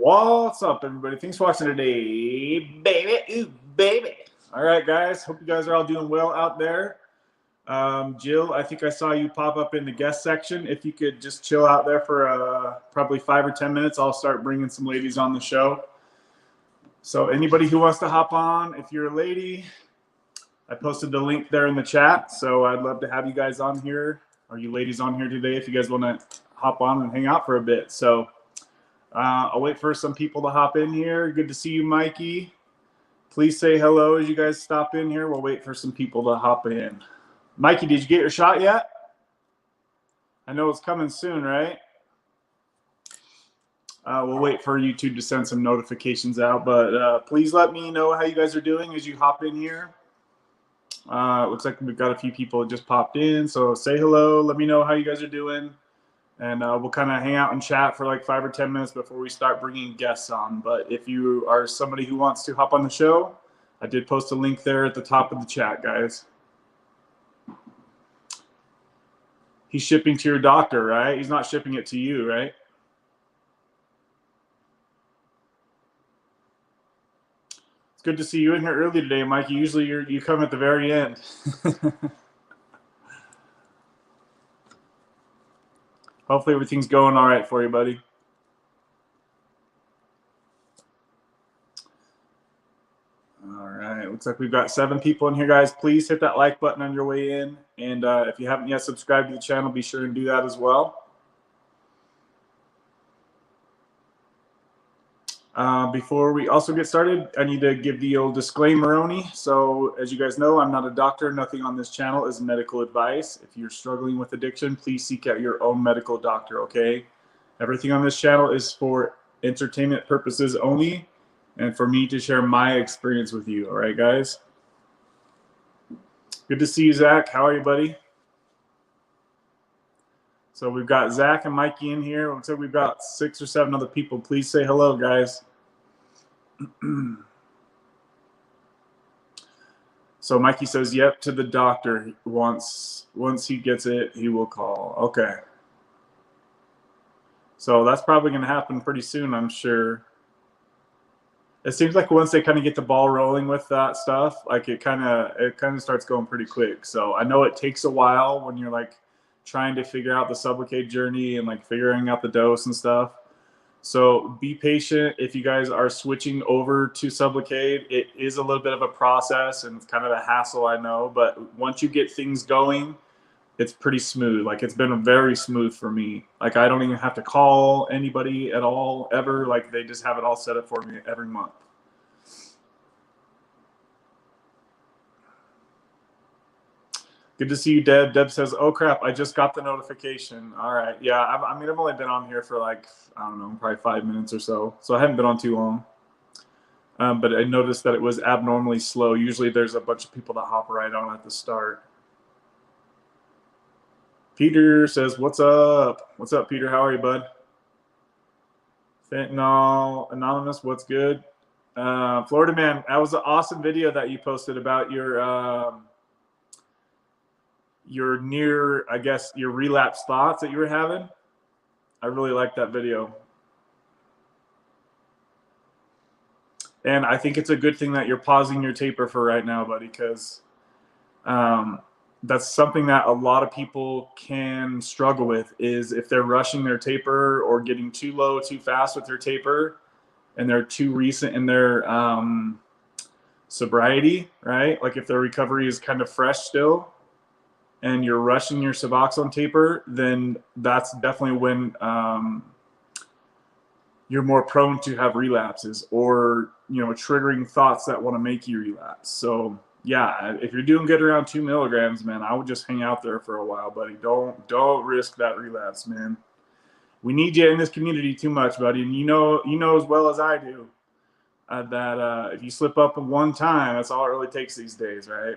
What's up, everybody? Thanks for watching today, baby. Ooh, baby. All right, guys. Hope you guys are all doing well out there. Jill, I think I saw you pop up in the guest section. If you could just chill out there for probably 5 or 10 minutes, I'll start bringing some ladies on the show. So anybody who wants to hop on, if you're a lady, I posted the link there in the chat. So I'd love to have you guys on here, or you ladies on here today, if you guys want to hop on and hang out for a bit. So I'll wait for some people to hop in here. Good to see you, Mikey. Please say hello as you guys stop in here. We'll wait for some people to hop in. Mikey, did you get your shot yet? I know it's coming soon, right? We'll wait for YouTube to send some notifications out, but please let me know how you guys are doing as you hop in here. Looks like we've got a few people that just popped in, so say hello. Let me know how you guys are doing, and we'll kind of hang out and chat for like 5 or 10 minutes before we start bringing guests on. But if you are somebody who wants to hop on the show, I did post a link there at the top of the chat, guys. He's shipping to your doctor, right? He's not shipping it to you, right? It's good to see you in here early today, Mikey. Usually you come at the very end. Hopefully everything's going all right for you, buddy. All right, looks like we've got 7 people in here, guys. Please hit that like button on your way in. And if you haven't yet subscribed to the channel, be sure and do that as well. Before we also get started, I need to give the old disclaimer-oni. So as you guys know, I'm not a doctor. Nothing on this channel is medical advice. If you're struggling with addiction, please seek out your own medical doctor, okay? Everything on this channel is for entertainment purposes only and for me to share my experience with you, all right, guys? Good to see you, Zach. How are you, buddy? So we've got Zach and Mikey in here. Looks like we've got 6 or 7 other people. Please say hello, guys. So Mikey says, yep, to the doctor. Once he gets it, he will call. Okay. So that's probably going to happen pretty soon, I'm sure. It seems like once they kind of get the ball rolling with that stuff, like it kind of starts going pretty quick. So I know it takes a while when you're like trying to figure out the Sublocade journey and like figuring out the dose and stuff. So be patient. If you guys are switching over to Sublocade, it is a little bit of a process and it's kind of a hassle, I know. But once you get things going, it's pretty smooth. Like it's been very smooth for me. Like I don't even have to call anybody at all ever. Like they just have it all set up for me every month. Good to see you, Deb. Deb says, oh crap, I just got the notification. All right. Yeah, I mean, I've only been on here for like, I don't know, probably 5 minutes or so. So I haven't been on too long. But I noticed that it was abnormally slow. Usually there's a bunch of people that hop right on at the start. Peter says, what's up? What's up, Peter? How are you, bud? Fentanyl Anonymous, what's good? Florida Man, that was an awesome video that you posted about your near, I guess, your relapse thoughts that you were having. I really liked that video. And I think it's a good thing that you're pausing your taper for right now, buddy, because that's something that a lot of people can struggle with is if they're rushing their taper or getting too low too fast with their taper and they're too recent in their sobriety, right? Like if their recovery is kind of fresh still and you're rushing your Suboxone taper, then that's definitely when you're more prone to have relapses or, you know, triggering thoughts that want to make you relapse. So yeah, if you're doing good around 2 milligrams, man, I would just hang out there for a while, buddy. Don't risk that relapse, man. We need you in this community too much, buddy. And you know as well as I do that if you slip up one time, that's all it really takes these days, right?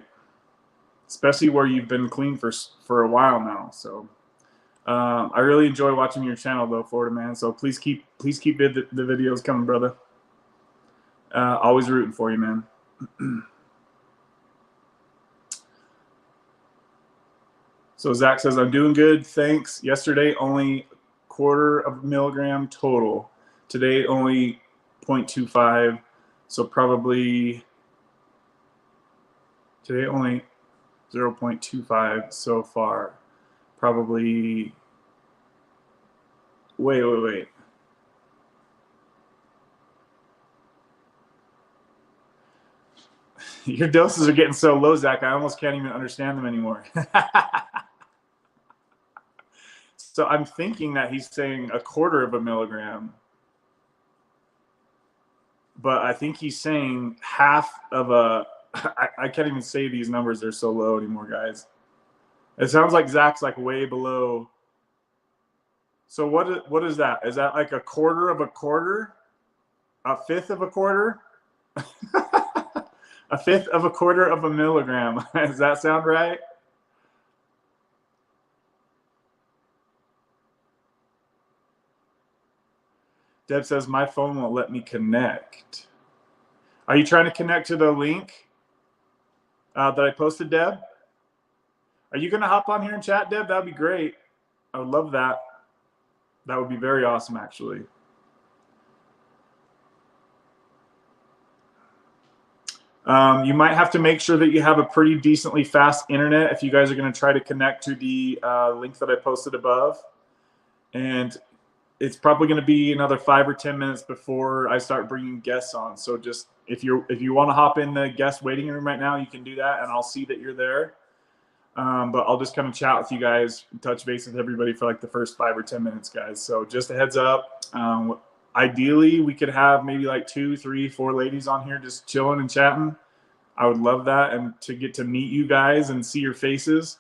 Especially where you've been clean for a while now. So I really enjoy watching your channel, though, Florida Man. So please keep the videos coming, brother. Always rooting for you, man. So Zach says, I'm doing good, thanks. Yesterday, only 1/4 milligram total. Today only 0.25, so probably today only 0.25 so far. Probably, wait. Your doses are getting so low, Zach, I almost can't even understand them anymore. So I'm thinking that he's saying 1/4 milligram. But I think he's saying half of a, I can't even say these numbers. They're so low anymore, guys. It sounds like Zach's like way below. So what is that? Is that like 1/4 of a quarter? 1/5 of a quarter? 1/5 of a quarter of a milligram. Does that sound right? Deb says, my phone won't let me connect. Are you trying to connect to the link that I posted, Deb? Are you going to hop on here and chat, Deb? That would be great. I would love that. That would be very awesome, actually. You might have to make sure that you have a pretty decently fast internet if you guys are going to try to connect to the link that I posted above. And it's probably going to be another 5 or 10 minutes before I start bringing guests on. So just if you want to hop in the guest waiting room right now, you can do that, and I'll see that you're there. But I'll just kind of chat with you guys, touch base with everybody for like the first 5 or 10 minutes, guys. So just a heads up. Ideally, we could have maybe like 2, 3, 4 ladies on here just chilling and chatting. I would love that, and to get to meet you guys and see your faces.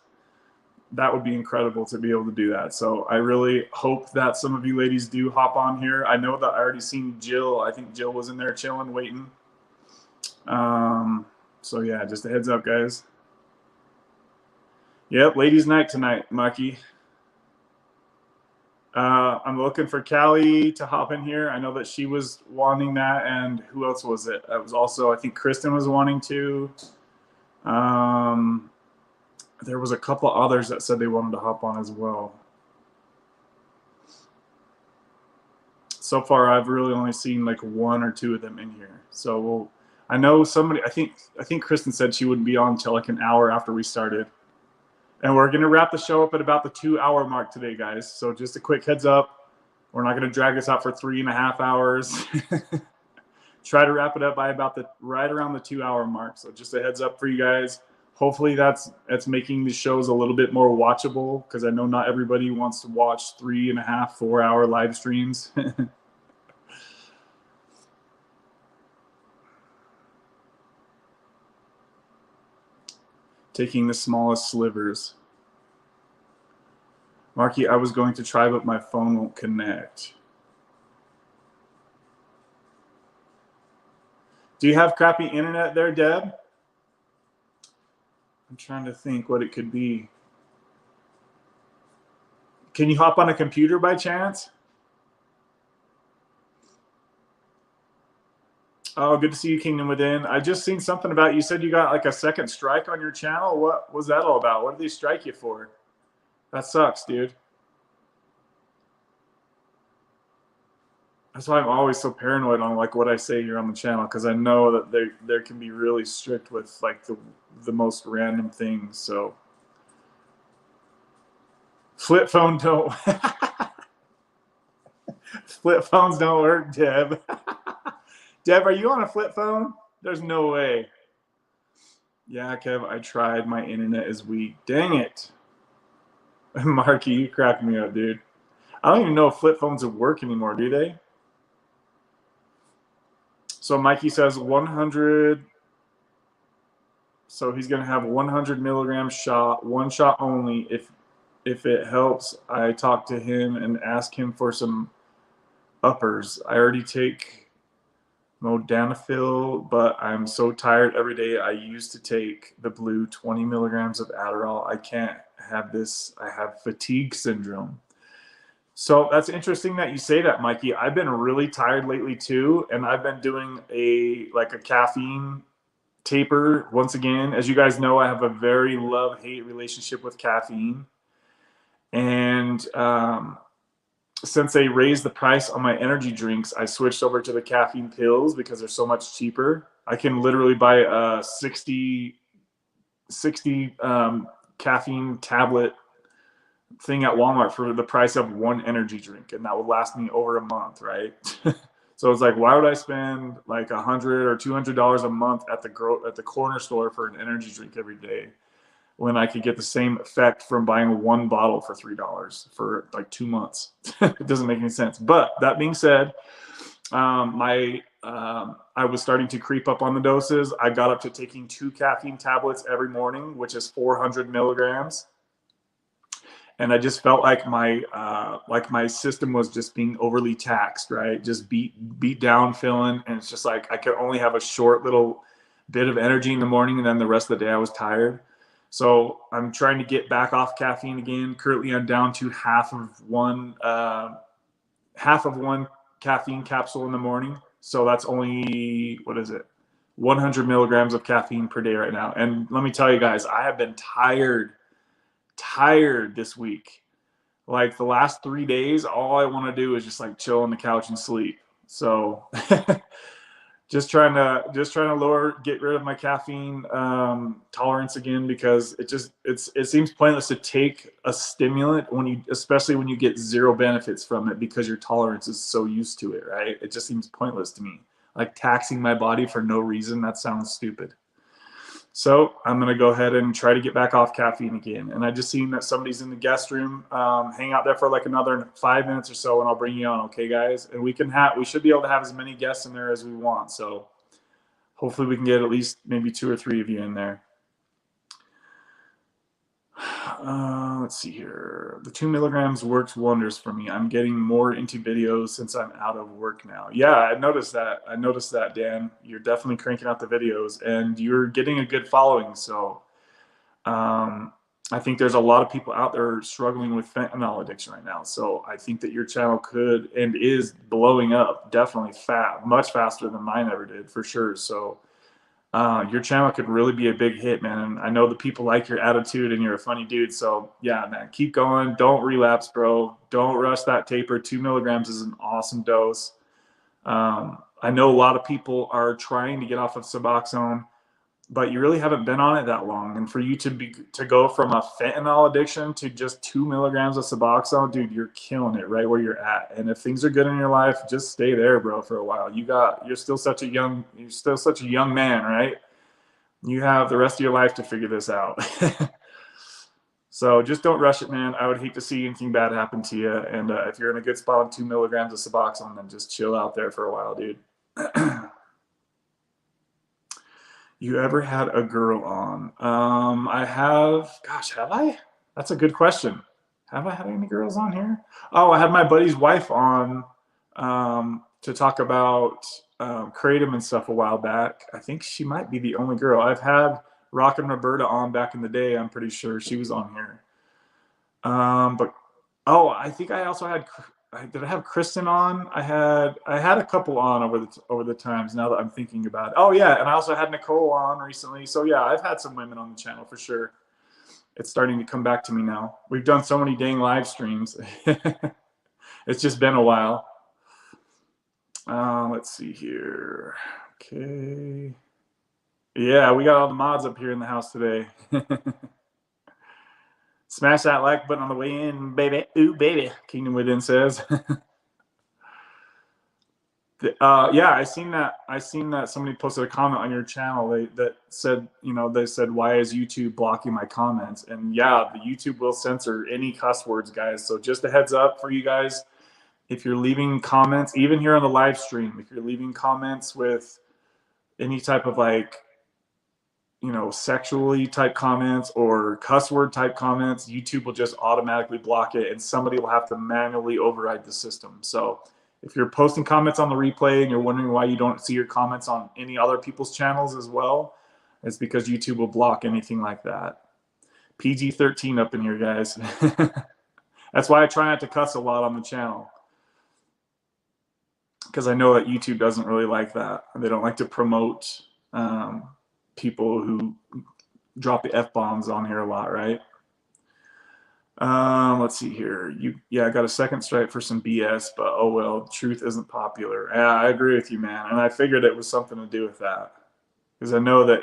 That would be incredible to be able to do that. So I really hope that some of you ladies do hop on here. I know that I already seen Jill. I think Jill was in there chilling, waiting. So yeah, just a heads up, guys. Yep, ladies' night tonight, Maki. I'm looking for Callie to hop in here. I know that she was wanting that, and who else was it? It was also, I think Kristen was wanting to. There was a couple others that said they wanted to hop on as well. So far, I've really only seen like 1 or 2 of them in here. So I know somebody. I think Kristen said she wouldn't be on until like an hour after we started. And we're going to wrap the show up at about the 2-hour mark today, guys. So just a quick heads up. We're not going to drag this out for 3.5 hours. Try to wrap it up by about right around the 2-hour mark. So just a heads up for you guys. Hopefully that's making the shows a little bit more watchable, because I know not everybody wants to watch 3.5, 4-hour live streams. Taking the smallest slivers. Marky, I was going to try, but my phone won't connect. Do you have crappy internet there, Deb? I'm trying to think what it could be. Can you hop on a computer by chance? Oh, good to see you, Kingdom Within. I just seen something about, you said you got like a second strike on your channel. What was that all about? What did they strike you for? That sucks, dude. That's why I'm always so paranoid on like what I say here on the channel, because I know that they can be really strict with like the most random things. So flip phone don't flip phones don't work, Deb. Deb, are you on a flip phone? There's no way. Yeah, Kev, I tried. My internet is weak. Dang it. Marky, you cracked me up, dude. I don't even know if flip phones work anymore, do they? So Mikey says 100. So he's going to have 100 milligram shot, 1 shot only. If it helps, I talk to him and ask him for some uppers. I already take modafinil, but I'm so tired every day. I used to take the blue 20 milligrams of Adderall. I can't have this. I have fatigue syndrome. So that's interesting that you say that, Mikey. I've been really tired lately too, and I've been doing a caffeine taper once again. As you guys know, I have a very love-hate relationship with caffeine, and since they raised the price on my energy drinks, I switched over to the caffeine pills because they're so much cheaper. I can literally buy a 60 caffeine tablet thing at Walmart for the price of one energy drink, and that would last me over a month, right? So it's like, why would I spend like $100 or $200 a month at the corner store for an energy drink every day when I could get the same effect from buying one bottle for $3 for like 2 months? It doesn't make any sense. But that being said, I was starting to creep up on the doses. I got up to taking 2 caffeine tablets every morning, which is 400 milligrams. And I just felt like my system was just being overly taxed, right? Just beat down feeling. And it's just like I could only have a short little bit of energy in the morning, and then the rest of the day I was tired. So I'm trying to get back off caffeine again. Currently I'm down to half of one caffeine capsule in the morning. So that's only, 100 milligrams of caffeine per day right now. And let me tell you guys, I have been tired this week. Like the last 3 days, all I want to do is just like chill on the couch and sleep. So just trying to get rid of my caffeine tolerance again, because it seems pointless to take a stimulant especially when you get zero benefits from it because your tolerance is so used to it, right? It just seems pointless to me. Like taxing my body for no reason, that sounds stupid. So I'm going to go ahead and try to get back off caffeine again. And I just seen that somebody's in the guest room. Hang out there for like another 5 minutes or so, and I'll bring you on. Okay, guys? And we should be able to have as many guests in there as we want. So hopefully we can get at least maybe 2 or 3 of you in there. Let's see here. The 2 milligrams works wonders for me. I'm getting more into videos since I'm out of work now. Yeah, I noticed that, Dan. You're definitely cranking out the videos, and you're getting a good following. So I think there's a lot of people out there struggling with fentanyl addiction right now. So I think that your channel could and is blowing up, definitely much faster than mine ever did, for sure. So your channel could really be a big hit, man. And I know the people like your attitude, and you're a funny dude. So yeah, man, keep going. Don't relapse, bro. Don't rush that taper. 2 milligrams is an awesome dose. I know a lot of people are trying to get off of Suboxone, but you really haven't been on it that long. And for you to go from a fentanyl addiction to just 2 milligrams of Suboxone, dude, you're killing it right where you're at. And if things are good in your life, just stay there, bro, for a while. You're still such a young man, right? You have the rest of your life to figure this out. So just don't rush it, man. I would hate to see anything bad happen to you. And if you're in a good spot on 2 milligrams of Suboxone, then just chill out there for a while, dude. You ever had a girl on? I have. Gosh, have I? That's a good question. Have I had any girls on here? Oh, I had my buddy's wife on to talk about Kratom and stuff a while back. I think she might be the only girl. I've had Rock and Roberta on back in the day. I'm pretty sure she was on here. I think I also had. Did I have Kristen on? I had a couple on over the times. Now that I'm thinking about it. Oh yeah, and I also had Nicole on recently. So yeah, I've had some women on the channel for sure. It's starting to come back to me now. We've done so many dang live streams. It's just been a while. Let's see here. Okay. Yeah, we got all the mods up here in the house today. Smash that like button on the way in, baby. Ooh, baby. Kingdom Within says. Yeah, I seen that somebody posted a comment on your channel that said, they said, why is YouTube blocking my comments? And yeah, the YouTube will censor any cuss words, guys. So just a heads up for you guys. If you're leaving comments, even here on the live stream, if you're leaving comments with any type of sexually type comments or cuss word type comments, YouTube will just automatically block it, and somebody will have to manually override the system. So if you're posting comments on the replay and you're wondering why you don't see your comments on any other people's channels as well, it's because YouTube will block anything like that. PG-13 up in here, guys. That's why I try not to cuss a lot on the channel, because I know that YouTube doesn't really like that. They don't like to promote people who drop the F-bombs on here a lot, right? Let's see here. Yeah, I got a second strike for some BS, but oh well, truth isn't popular. Yeah, I agree with you, man. And I figured it was something to do with that, because I know that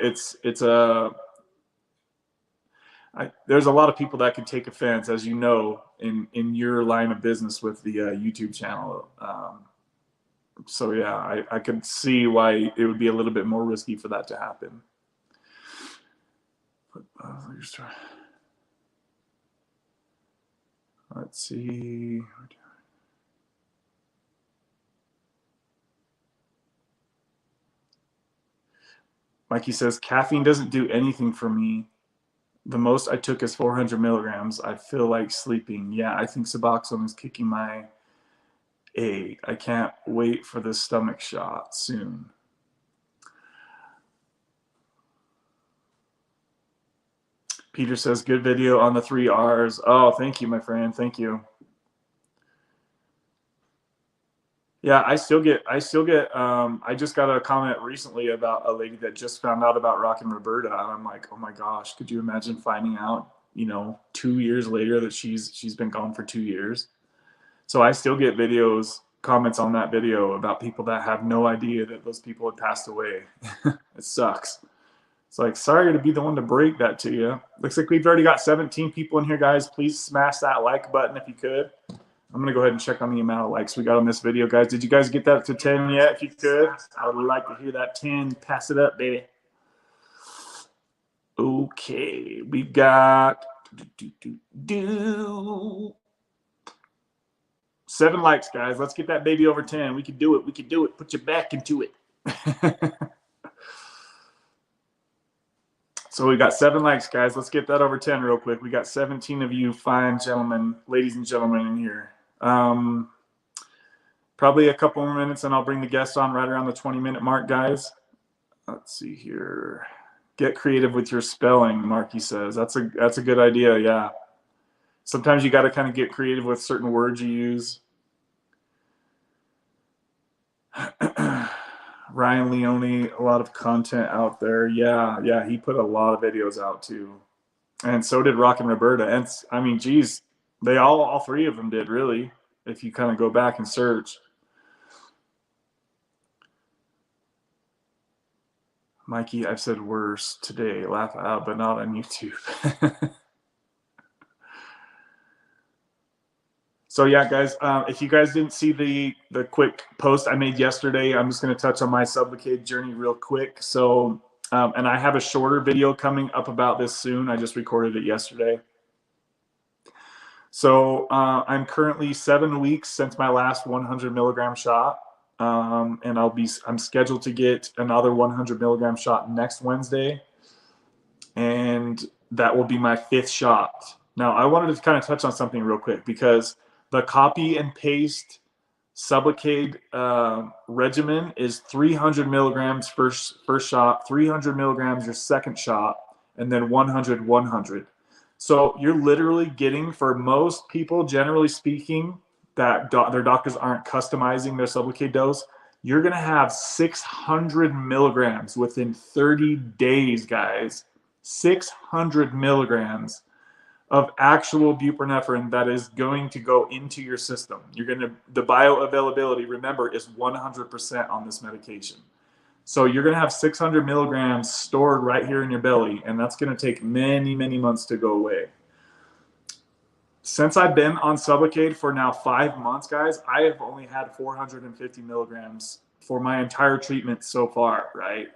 there's a lot of people that can take offense, as you know, in your line of business with the YouTube channel. So yeah, I could see why it would be a little bit more risky for that to happen. But, let's see. Mikey says, caffeine doesn't do anything for me. The most I took is 400 milligrams. I feel like sleeping. Yeah, I think Suboxone is kicking my A. I can't wait for the stomach shot soon. Peter says, good video on the 3 R's. Oh, thank you, my friend. Thank you. Yeah, I still get, I just got a comment recently about a lady that just found out about Rockin' Roberta. And I'm like, oh my gosh, could you imagine finding out, 2 years later that she's been gone for 2 years? So I still get comments on that video about people that have no idea that those people had passed away. It sucks. It's like, sorry to be the one to break that to you. Looks like we've already got 17 people in here, guys. Please smash that like button if you could. I'm going to go ahead and check on the amount of likes we got on this video, guys. Did you guys get that to 10 yet? If you could, I would like to hear that 10. Pass it up, baby. Okay, we've got 7 likes, guys. Let's get that baby over 10. We can do it. We can do it. Put your back into it. So we got 7 likes, guys. Let's get that over 10 real quick. We got 17 of you fine gentlemen, ladies and gentlemen in here. Probably a couple more minutes and I'll bring the guests on right around the 20-minute mark, guys. Let's see here. Get creative with your spelling, Marky says. That's a good idea, yeah. Sometimes you got to kind of get creative with certain words you use. Ryan Leone, a lot of content out there. Yeah, he put a lot of videos out too. And so did Rockin' Roberta. And I mean, geez, they all 3 of them did, really, if you kind of go back and search. Mikey, I've said worse today. Laugh out, but not on YouTube. So yeah, guys, if you guys didn't see the quick post I made yesterday, I'm just going to touch on my Sublocade journey real quick. So, and I have a shorter video coming up about this soon. I just recorded it yesterday. So I'm currently 7 weeks since my last 100 milligram shot. And I'm scheduled to get another 100 milligram shot next Wednesday. And that will be my 5th shot. Now, I wanted to kind of touch on something real quick, because the copy and paste Sublocade regimen is 300 milligrams first shot, 300 milligrams your second shot, and then 100. So you're literally getting, for most people, generally speaking, that their doctors aren't customizing their Sublocade dose, you're going to have 600 milligrams within 30 days, guys. 600 milligrams of actual buprenorphine that is going to go into your system. The bioavailability, remember, is 100% on this medication. So you're going to have 600 milligrams stored right here in your belly, and that's going to take many, many months to go away. Since I've been on Sublocade for now 5 months, guys, I have only had 450 milligrams for my entire treatment so far, right?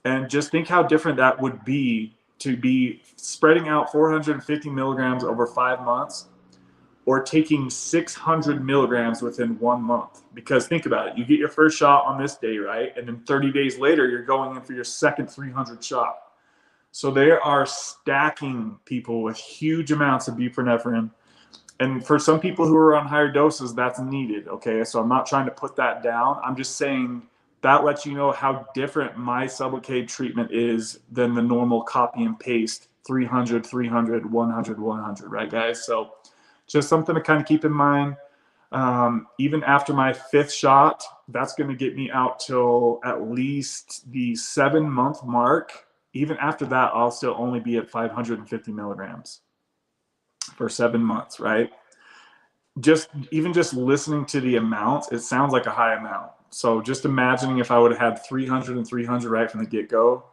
And just think how different that would be to be spreading out 450 milligrams over 5 months, or taking 600 milligrams within 1 month. Because think about it, you get your first shot on this day, right? And then 30 days later, you're going in for your second 300 shot. So they are stacking people with huge amounts of buprenorphine. And for some people who are on higher doses, that's needed, okay? So I'm not trying to put that down. I'm just saying that lets you know how different my Sublocade treatment is than the normal copy and paste 300, 300, 100, right, guys? So just something to kind of keep in mind. Even after my 5th shot, that's going to get me out till at least the 7-month mark. Even after that, I'll still only be at 550 milligrams. for 7 months, right? Even just listening to the amounts, it sounds like a high amount. So just imagining if I would have had 300 and 300 right from the get-go,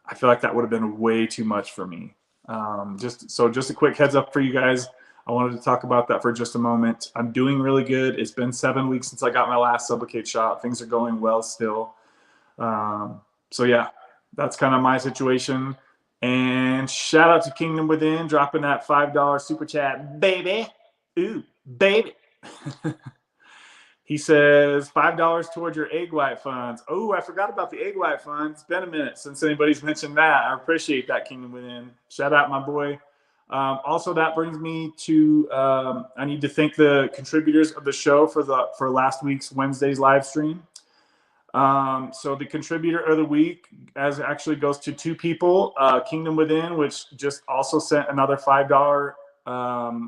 I feel like that would have been way too much for me. Just a quick heads up for you guys. I wanted to talk about that for just a moment. I'm doing really good. It's been 7 weeks since I got my last Sublocade shot. Things are going well still. So yeah, that's kind of my situation. And shout out to Kingdom Within, dropping that $5 super chat, baby. Ooh, baby. He says $5 towards your egg white funds. Oh, I forgot about the egg white funds. It's been a minute since anybody's mentioned that. I appreciate that, Kingdom Within. Shout out, my boy. Also, that brings me to I need to thank the contributors of the show for last week's Wednesday's live stream. So the contributor of the week actually goes to 2 people. Kingdom Within, which just also sent another $5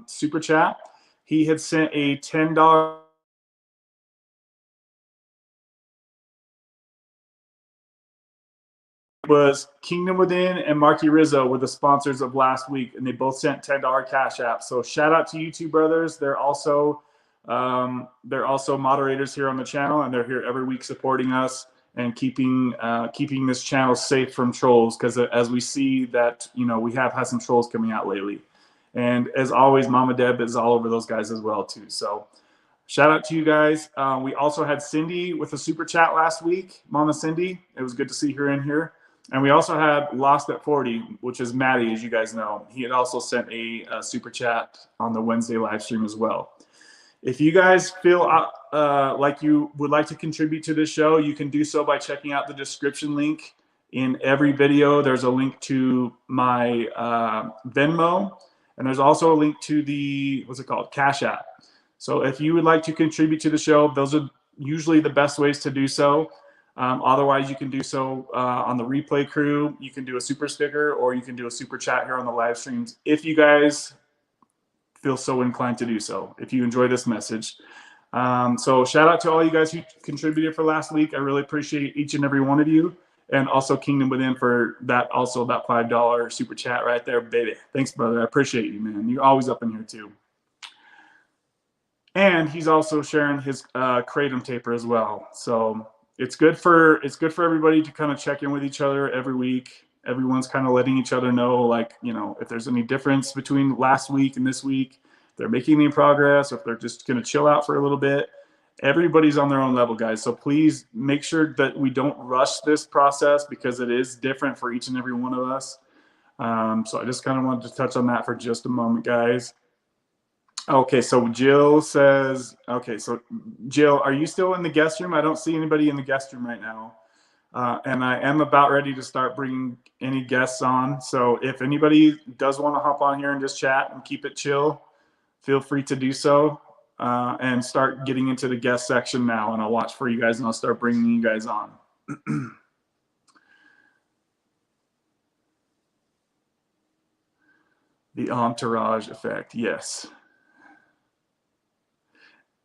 super chat. He had sent a $10 was Kingdom Within and Marky Rizzo were the sponsors of last week, and they both sent $10 cash apps. So shout out to you 2 brothers. They're also moderators here on the channel, and they're here every week supporting us and keeping this channel safe from trolls, because as we see that, you know, we have had some trolls coming out lately. And as always, Mama Deb is all over those guys as well too. So shout out to you guys. We also had Cindy with a super chat last week. Mama Cindy, it was good to see her in here. And we also had Lost at 40, which is Maddie, as you guys know. He had also sent a super chat on the Wednesday live stream as well. If you guys feel like you would like to contribute to this show, you can do so by checking out the description link. In every video, there's a link to my Venmo, and there's also a link to the, what's it called, Cash App. So if you would like to contribute to the show, those are usually the best ways to do so. Otherwise, you can do so on the replay crew. You can do a super sticker, or you can do a super chat here on the live streams if you guys feel so inclined to do so, if you enjoy this message. So shout out to all you guys who contributed for last week. I really appreciate each and every one of you. And also Kingdom Within for that $5 super chat right there, baby. Thanks, brother. I appreciate you, man. You're always up in here too. And he's also sharing his Kratom taper as well. So it's good for everybody to kind of check in with each other every week. Everyone's kind of letting each other know, like, you know, if there's any difference between last week and this week, if they're making any progress, or if they're just going to chill out for a little bit. Everybody's on their own level, guys. So please make sure that we don't rush this process, because it is different for each and every one of us. So I just kind of wanted to touch on that for just a moment, guys. Okay, so Jill says, okay, so Jill, are you still in the guest room? I don't see anybody in the guest room right now. And I am about ready to start bringing any guests on. So if anybody does want to hop on here and just chat and keep it chill, feel free to do so, and start getting into the guest section now. And I'll watch for you guys, and I'll start bringing you guys on. The entourage effect, yes.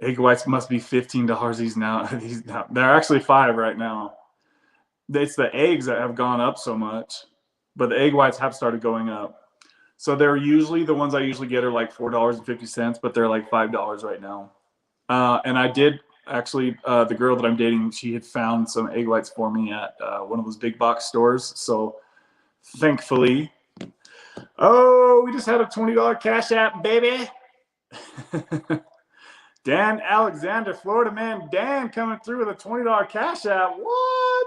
Egg whites must be $15 these now. They're actually $5 right now. It's the eggs that have gone up so much, but the egg whites have started going up. So they're usually, the ones I usually get are like $4.50, but they're like $5 right now. And I did actually, the girl that I'm dating, she had found some egg whites for me at one of those big box stores. So thankfully, oh, we just had a $20 cash app, baby. Dan Alexander, Florida man, Dan coming through with a $20 cash app. What?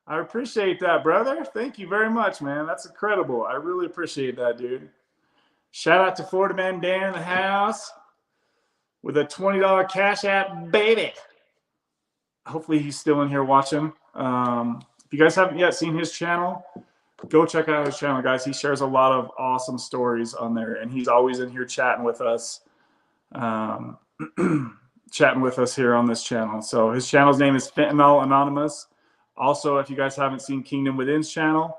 I appreciate that, brother. Thank you very much, man. That's incredible. I really appreciate that, dude. Shout out to Florida man Dan in the house with a $20 cash app, baby. Hopefully he's still in here watching. If you guys haven't yet seen his channel, go check out his channel, guys. He shares a lot of awesome stories on there, and he's always in here chatting with us. Chatting with us here on this channel. So his channel's name is Fentanyl Anonymous. Also, if you guys haven't seen Kingdom Within's channel,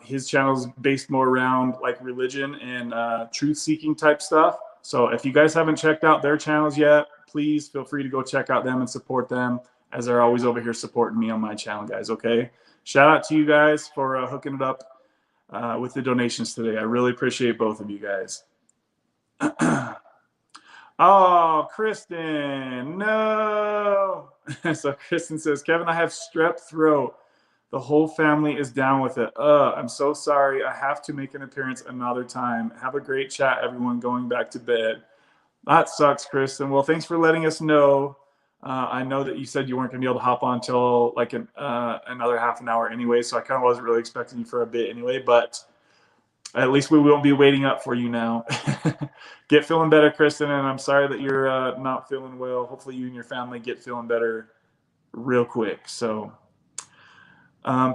his channel is based more around like religion and truth-seeking type stuff. So if you guys haven't checked out their channels yet, please feel free to go check out them and support them, as they're always over here supporting me on my channel, guys. Okay, shout out to you guys for hooking it up with the donations today. I really appreciate both of you guys. Oh, Kristen, no. So Kristen says, Kevin, I have strep throat. The whole family is down with it. I'm so sorry. I have to make an appearance another time. Have a great chat, everyone. Going back to bed. That sucks, Kristen. Well, thanks for letting us know. I know that you said you weren't going to be able to hop on until like another half an hour anyway, so I kind of wasn't really expecting you for a bit anyway, but at least we won't be waiting up for you now. Get feeling better, Kristen, and I'm sorry that you're not feeling well. Hopefully you and your family get feeling better real quick. So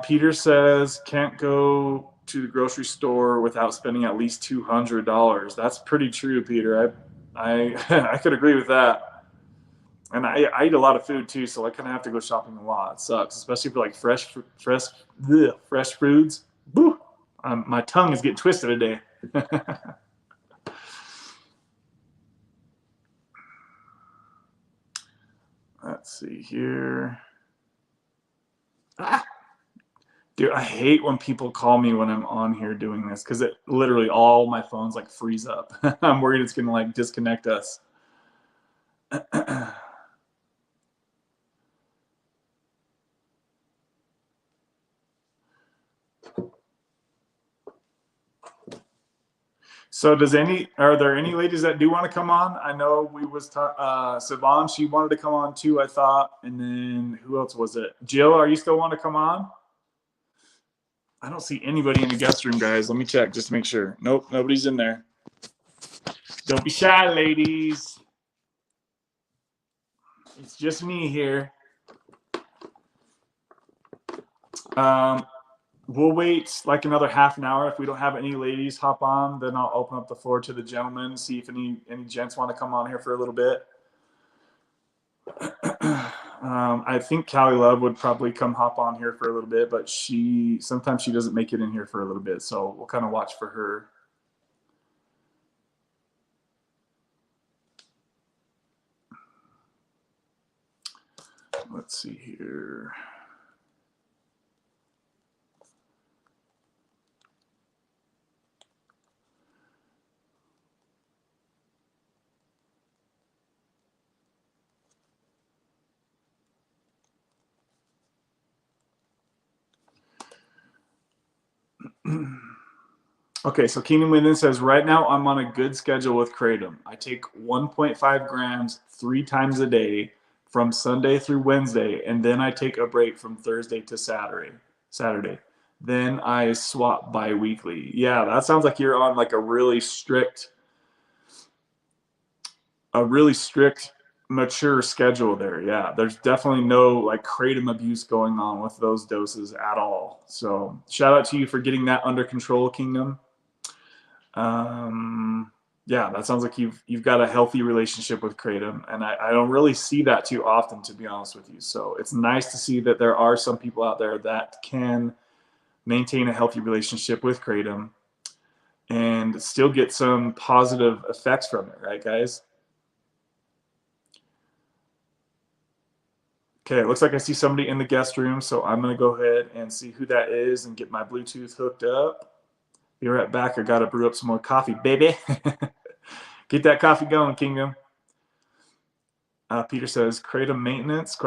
Peter says, can't go to the grocery store without spending at least $200. That's pretty true, Peter. I I could agree with that. And I eat a lot of food too, so I kind of have to go shopping a lot. It sucks, especially for like fresh foods. Woo! My tongue is getting twisted today. Let's see here. Dude, I hate when people call me when I'm on here doing this because it literally all my phones like freeze up. I'm worried it's gonna like disconnect us. So are there any ladies that do want to come on? I know we was Siobhan, she wanted to come on too, I thought. And then who else was it? Jill, are you still want to come on? I don't see anybody in the guest room, guys. Let me check just to make sure. Nope, nobody's in there. Don't be shy, ladies. It's just me here. We'll wait like another half an hour. If we don't have any ladies hop on, then I'll open up the floor to the gentlemen, see if any gents want to come on here for a little bit. I think Callie Love would probably come hop on here for a little bit, but sometimes she doesn't make it in here for a little bit, so we'll kind of watch for her. Let's see here. Okay, so Keenan Winden says, right now I'm on a good schedule with Kratom. I take 1.5 grams 3 times a day from Sunday through Wednesday, and then I take a break from Thursday to Saturday. Then I swap bi-weekly. Yeah, that sounds like you're on like a really strict mature schedule there. Yeah, there's definitely no like Kratom abuse going on with those doses at all. So shout out to you for getting that under control, Kingdom. Yeah, that sounds like you've got a healthy relationship with Kratom, and I don't really see that too often, to be honest with you. So it's nice to see that there are some people out there that can maintain a healthy relationship with Kratom and still get some positive effects from it, right, guys? Okay, it looks like I see somebody in the guest room, so I'm going to go ahead and see who that is and get my Bluetooth hooked up. Be right back. I got to brew up some more coffee, baby. Get that coffee going, Kingdom. Peter says, Kratom maintenance, ?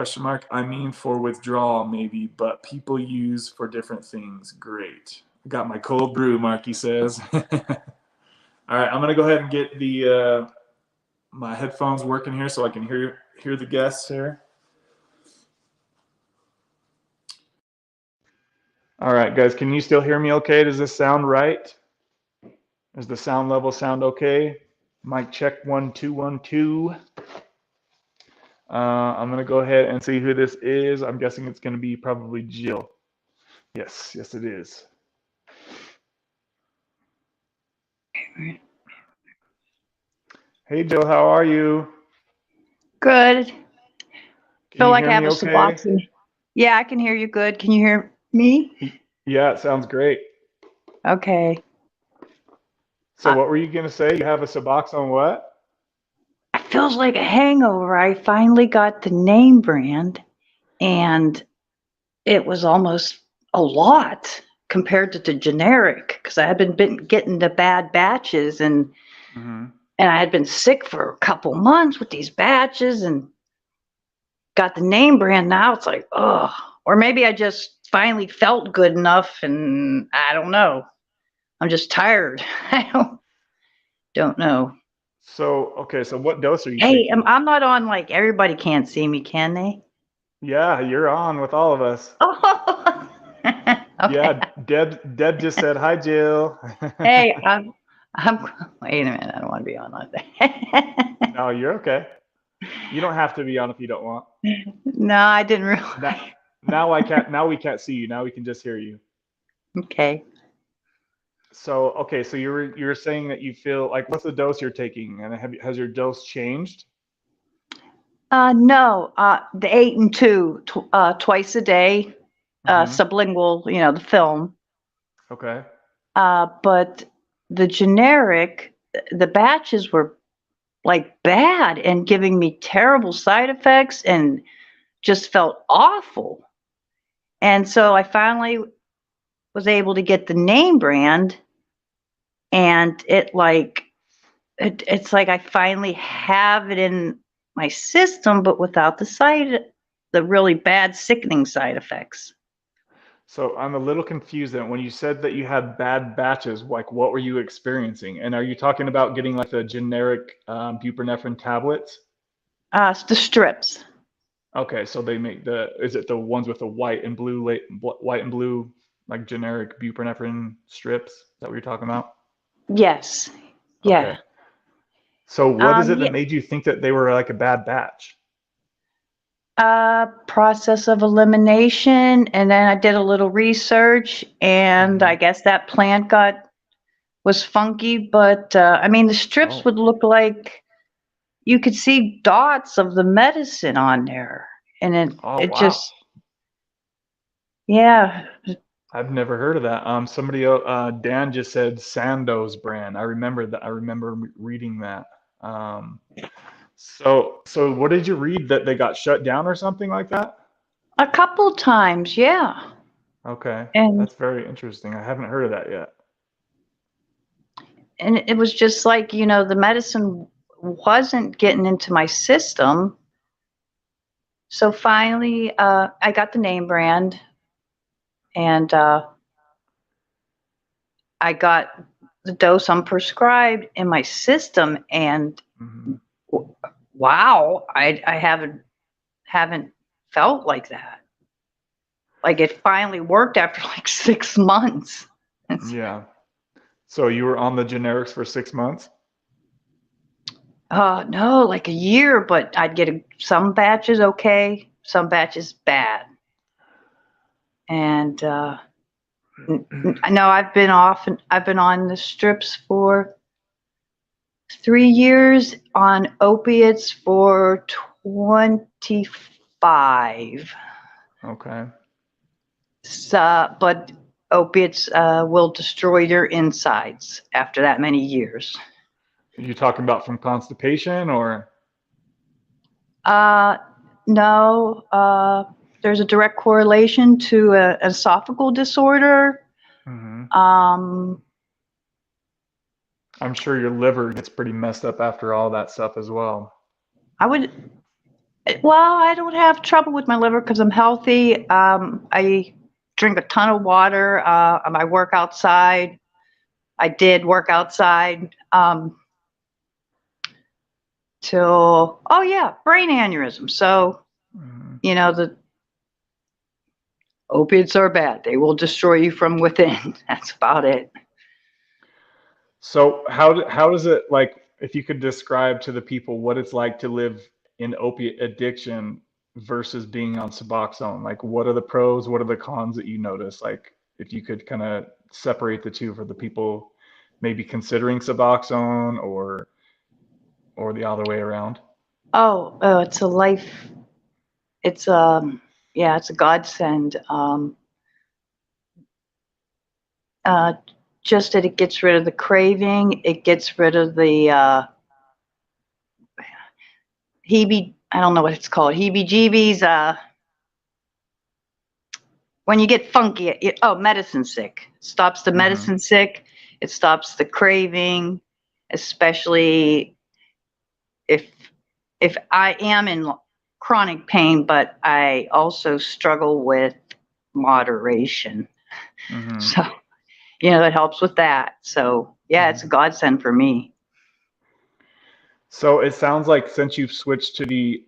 I mean for withdrawal maybe, but people use for different things. Great. I got my cold brew, Marky says. All right, I'm going to go ahead and get the my headphones working here so I can hear the guests here. All right, guys, can you still hear me okay? Does this sound right? Does the sound level sound okay? Mic check 1 2 1 2. I'm going to go ahead and see who this is. I'm guessing it's going to be probably Jill. Yes, it is. Hey, Jill, how are you? Good. Feel like I have a okay? Suboxone. Yeah, I can hear you good. Can you hear me? Yeah, it sounds great. Okay. So what were you going to say? You have a Suboxone what? It feels like a hangover. I finally got the name brand, and it was almost a lot compared to the generic because I had been getting the bad batches, and And I had been sick for a couple months with these batches and got the name brand. Now it's like, oh, or maybe I just finally felt good enough, and I don't know. I'm just tired. I don't know. So, okay, so what dose are you Hey, taking? I'm not on like everybody can't see me, can they? Yeah, you're on with all of us. Oh, okay. Yeah, Deb just said hi, Jill. Hey, I'm. Wait a minute. I don't want to be on like that. No, you're okay. You don't have to be on if you don't want. No, I didn't Now, realize. now I can't. Now we can't see you. Now we can just hear you. Okay. So, okay, so you're saying that you feel like what's the dose you're taking, and has your dose changed? No, the 8 and 2, twice a day, Mm-hmm. sublingual, the film. Okay. But the generic, the batches were like bad and giving me terrible side effects and just felt awful. And so I finally was able to get the name brand, and it's like I finally have it in my system, but without the really bad, sickening side effects. So I'm a little confused then. When you said that you had bad batches, like what were you experiencing? And are you talking about getting like the generic buprenorphine tablets? It's the strips. Okay, so they make is it the ones with the white and blue, like generic buprenorphine strips? Is that what you're talking about? Yes. Yeah. Okay. So what is it that Yeah. made you think that they were like a bad batch? Process of elimination, and then I did a little research, and Hmm. I guess that plant was funky, but I mean the strips Oh, would look like you could see dots of the medicine on there, and oh it wow. just, yeah. I've never heard of that. Somebody, Dan just said Sandoz brand. I remember that. I remember reading that. Um, so what did you read that they got shut down or something like that? A couple times, yeah. Okay, and that's very interesting. I haven't heard of that yet. and it was just like, the medicine wasn't getting into my system. So finally, I got the name brand, and I got the dose unprescribed in my system, and Hmm. wow, I haven't felt like that. Like it finally worked after like 6 months. It's, Yeah. So you were on the generics for 6 months? no, like a year, but I'd get some batches okay, some batches bad, and no, I've been on the strips for 3 years, on opiates for 25. Okay. So, but opiates will destroy your insides after that many years. Are you talking about from constipation or? Uh, no, there's a direct correlation to an esophageal disorder. Hmm. Um, I'm sure your liver gets pretty messed up after all that stuff as well. I would, well, I don't have trouble with my liver because I'm healthy. I drink a ton of water. I work outside. I did work outside till, oh yeah, brain aneurysm. So, Mhm. the opiates are bad. They will destroy you from within. That's about it. So how does it like if you could describe to the people what it's like to live in opiate addiction versus being on Suboxone? Like what are the pros, what are the cons that you notice? Like if you could kind of separate the two for the people maybe considering Suboxone or the other way around. Oh, it's a life. It's yeah, it's a godsend. Uh, just that it gets rid of the craving. It gets rid of the I don't know what it's called. Heebie-jeebies. When you get funky, medicine sick. It stops the Hmm. medicine sick. It stops the craving. especially if I am in chronic pain, but I also struggle with moderation. Mm-hmm. So, it helps with that. So, yeah, it's a godsend for me. So it sounds like since you've switched to the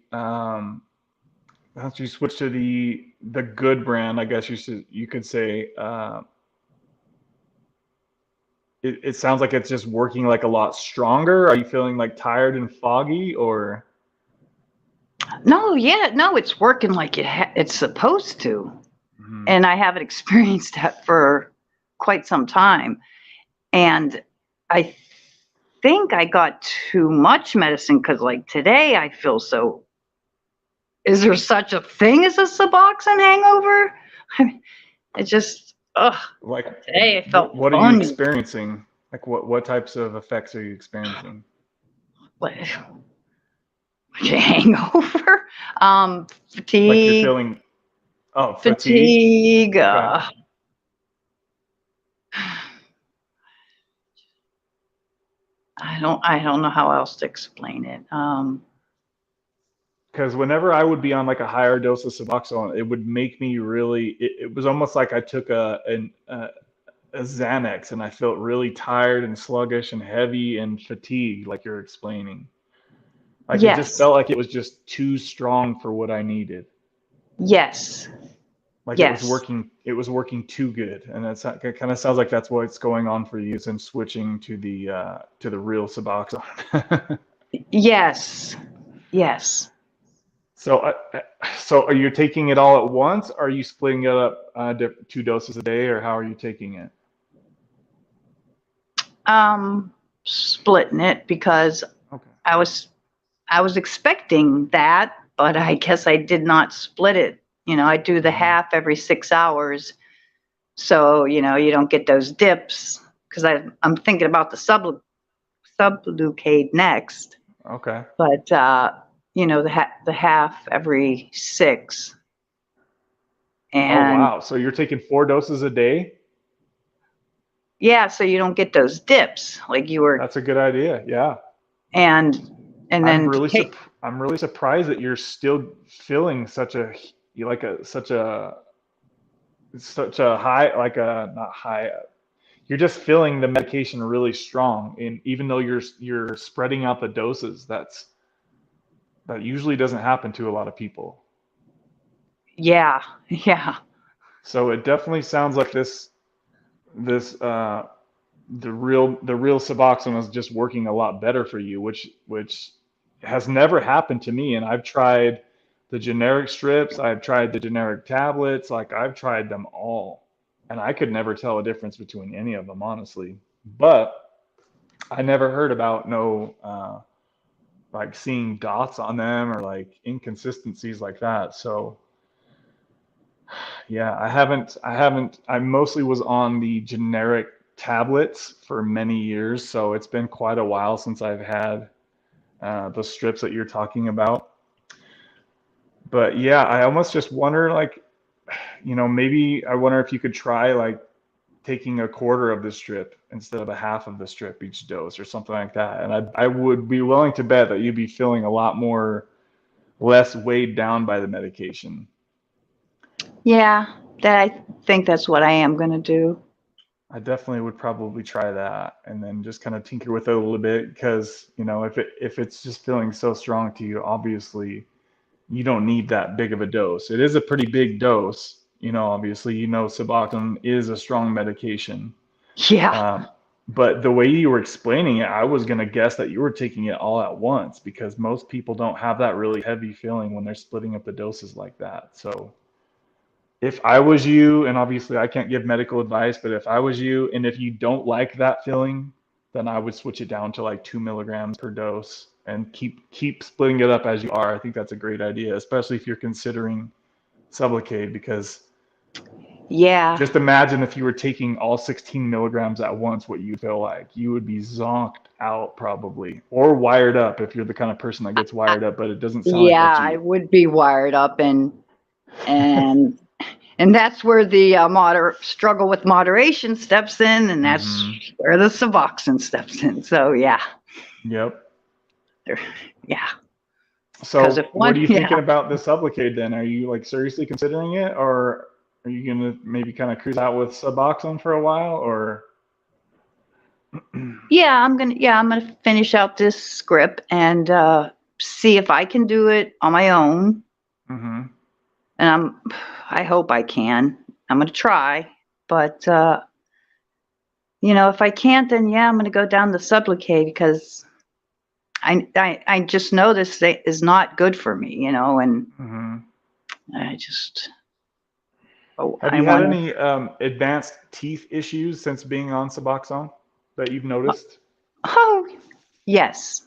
the good brand, I guess you could say, it sounds like it's just working like a lot stronger. Are you feeling like tired and foggy, or? No, it's working like it's supposed to. Mhm. And I haven't experienced that for quite some time. And I think I got too much medicine because, like, today I feel so. Is there such a thing as a Suboxone hangover? It just, Like, today I felt what are you funny. experiencing? Like, what types of effects are you experiencing? Like, hangover, Like you're fatigue, feeling, oh, fatigue? Okay. I don't know how else to explain it. Because whenever I would be on like a higher dose of Suboxone, it would make me really, it was almost like I took a Xanax and I felt really tired and sluggish and heavy and fatigued, like you're explaining. Like it just Yes, felt like it was just too strong for what I needed. yes, Like yes, it was working too good. And it kind of sounds like that's what's going on for you since switching to the real Suboxone. yes, yes. So, so are you taking it all at once? Or are you splitting it up 2 doses a day, or how are you taking it? Splitting it because Okay. I was expecting that, but I guess I did not split it. I do the Mhm. half every 6 hours, so you don't get those dips because I'm thinking about the sublocade next, Okay. but the half every 6, Oh, and wow. So you're taking 4 doses a day? yeah, so you don't get those dips like you were, That's a good idea. Yeah. and I'm then really take. I'm really surprised that you're still feeling such a high, like a not high. You're just feeling the medication really strong, and even though you're spreading out the doses, that usually doesn't happen to a lot of people. Yeah, yeah, So it definitely sounds like this the real Suboxone is just working a lot better for you, which has never happened to me. And I've tried the generic strips, I've tried the generic tablets, like I've tried them all, and I could never tell a difference between any of them, honestly. But I never heard about no like seeing dots on them or like inconsistencies like that. So yeah, I mostly was on the generic tablets for many years, so it's been quite a while since I've had the strips that you're talking about. But yeah, I almost just wonder, like, maybe I wonder if you could try like taking a quarter of the strip instead of a half of the strip each dose or something like that. And I would be willing to bet that you'd be feeling a lot more less weighed down by the medication. yeah. That I think that's what I am going to do. I definitely would probably try that and then just kind of tinker with it a little bit because, if it's just feeling so strong to you, obviously you don't need that big of a dose. It is a pretty big dose, obviously, Suboxone is a strong medication. Yeah. Um, but the way you were explaining it, I was going to guess that you were taking it all at once because most people don't have that really heavy feeling when they're splitting up the doses like that. So if I was you, and obviously I can't give medical advice, but if I was you, and if you don't like that feeling, then I would switch it down to like 2 milligrams per dose and keep splitting it up as you are. I think that's a great idea, especially if you're considering Sublocade, because Yeah. just imagine if you were taking all 16 milligrams at once, what you feel like. You would be zonked out probably, or wired up if you're the kind of person that gets wired up, but it doesn't sound like Yeah, that's I you. would be wired up and And that's where the struggle with moderation steps in, and that's where the Suboxone steps in. So yeah. Yep. Yeah. So what are you thinking about the Sublocade then? Are you like seriously considering it, or are you gonna maybe kind of cruise out with Suboxone for a while, or? I'm gonna finish out this script and see if I can do it on my own. And I hope I can. I'm gonna try, but if I can't, then I'm gonna go down the Sublocade, because I just know this is not good for me, and I just. Have you had any advanced teeth issues since being on Suboxone that you've noticed? Oh, yes.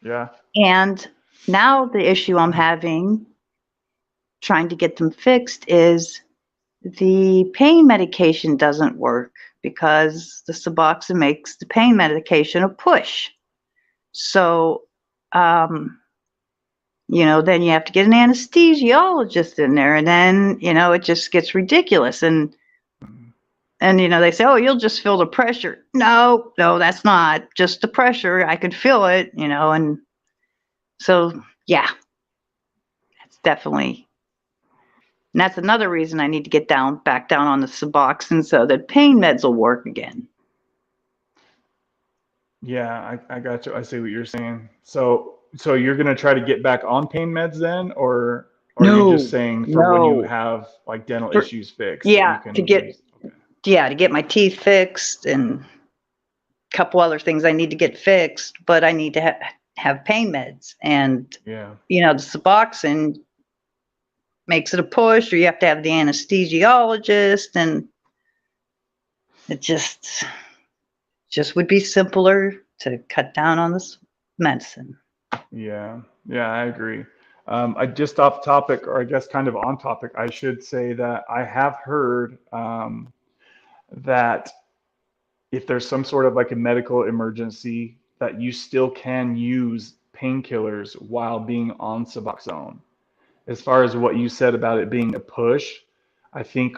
Yeah. And now the issue I'm having, trying to get them fixed, is the pain medication doesn't work, because the Suboxone makes the pain medication a push. So, then you have to get an anesthesiologist in there, and then, it just gets ridiculous. And they say, oh, you'll just feel the pressure. No, that's not just the pressure. I could feel it, and so, yeah, that's definitely, and that's another reason I need to get back down on the Suboxone, so that pain meds will work again. Yeah, I got you. I see what you're saying. So you're going to try to get back on pain meds then, or are you just saying for when you have like dental issues fixed? Yeah, to get my teeth fixed, and a couple other things I need to get fixed, but I need to have pain meds. And, the Suboxone makes it a push, or you have to have the anesthesiologist, and it just would be simpler to cut down on this medicine. Yeah, I agree. I just off topic, or I guess kind of on topic, I should say that I have heard that if there's some sort of like a medical emergency, that you still can use painkillers while being on Suboxone. As far as what you said about it being a push, I think,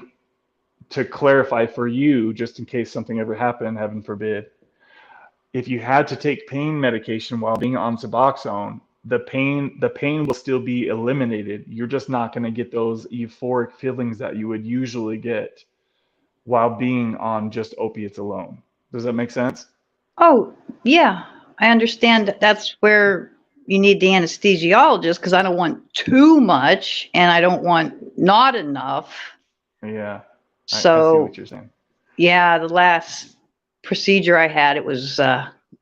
to clarify for you, just in case something ever happened, heaven forbid, if you had to take pain medication while being on Suboxone, the pain will still be eliminated. You're just not going to get those euphoric feelings that you would usually get while being on just opiates alone. Does that make sense? Oh, yeah. I understand that's where you need the anesthesiologist, because I don't want too much and I don't want not enough. Yeah. I see what you're saying. Yeah, the last procedure I had, it was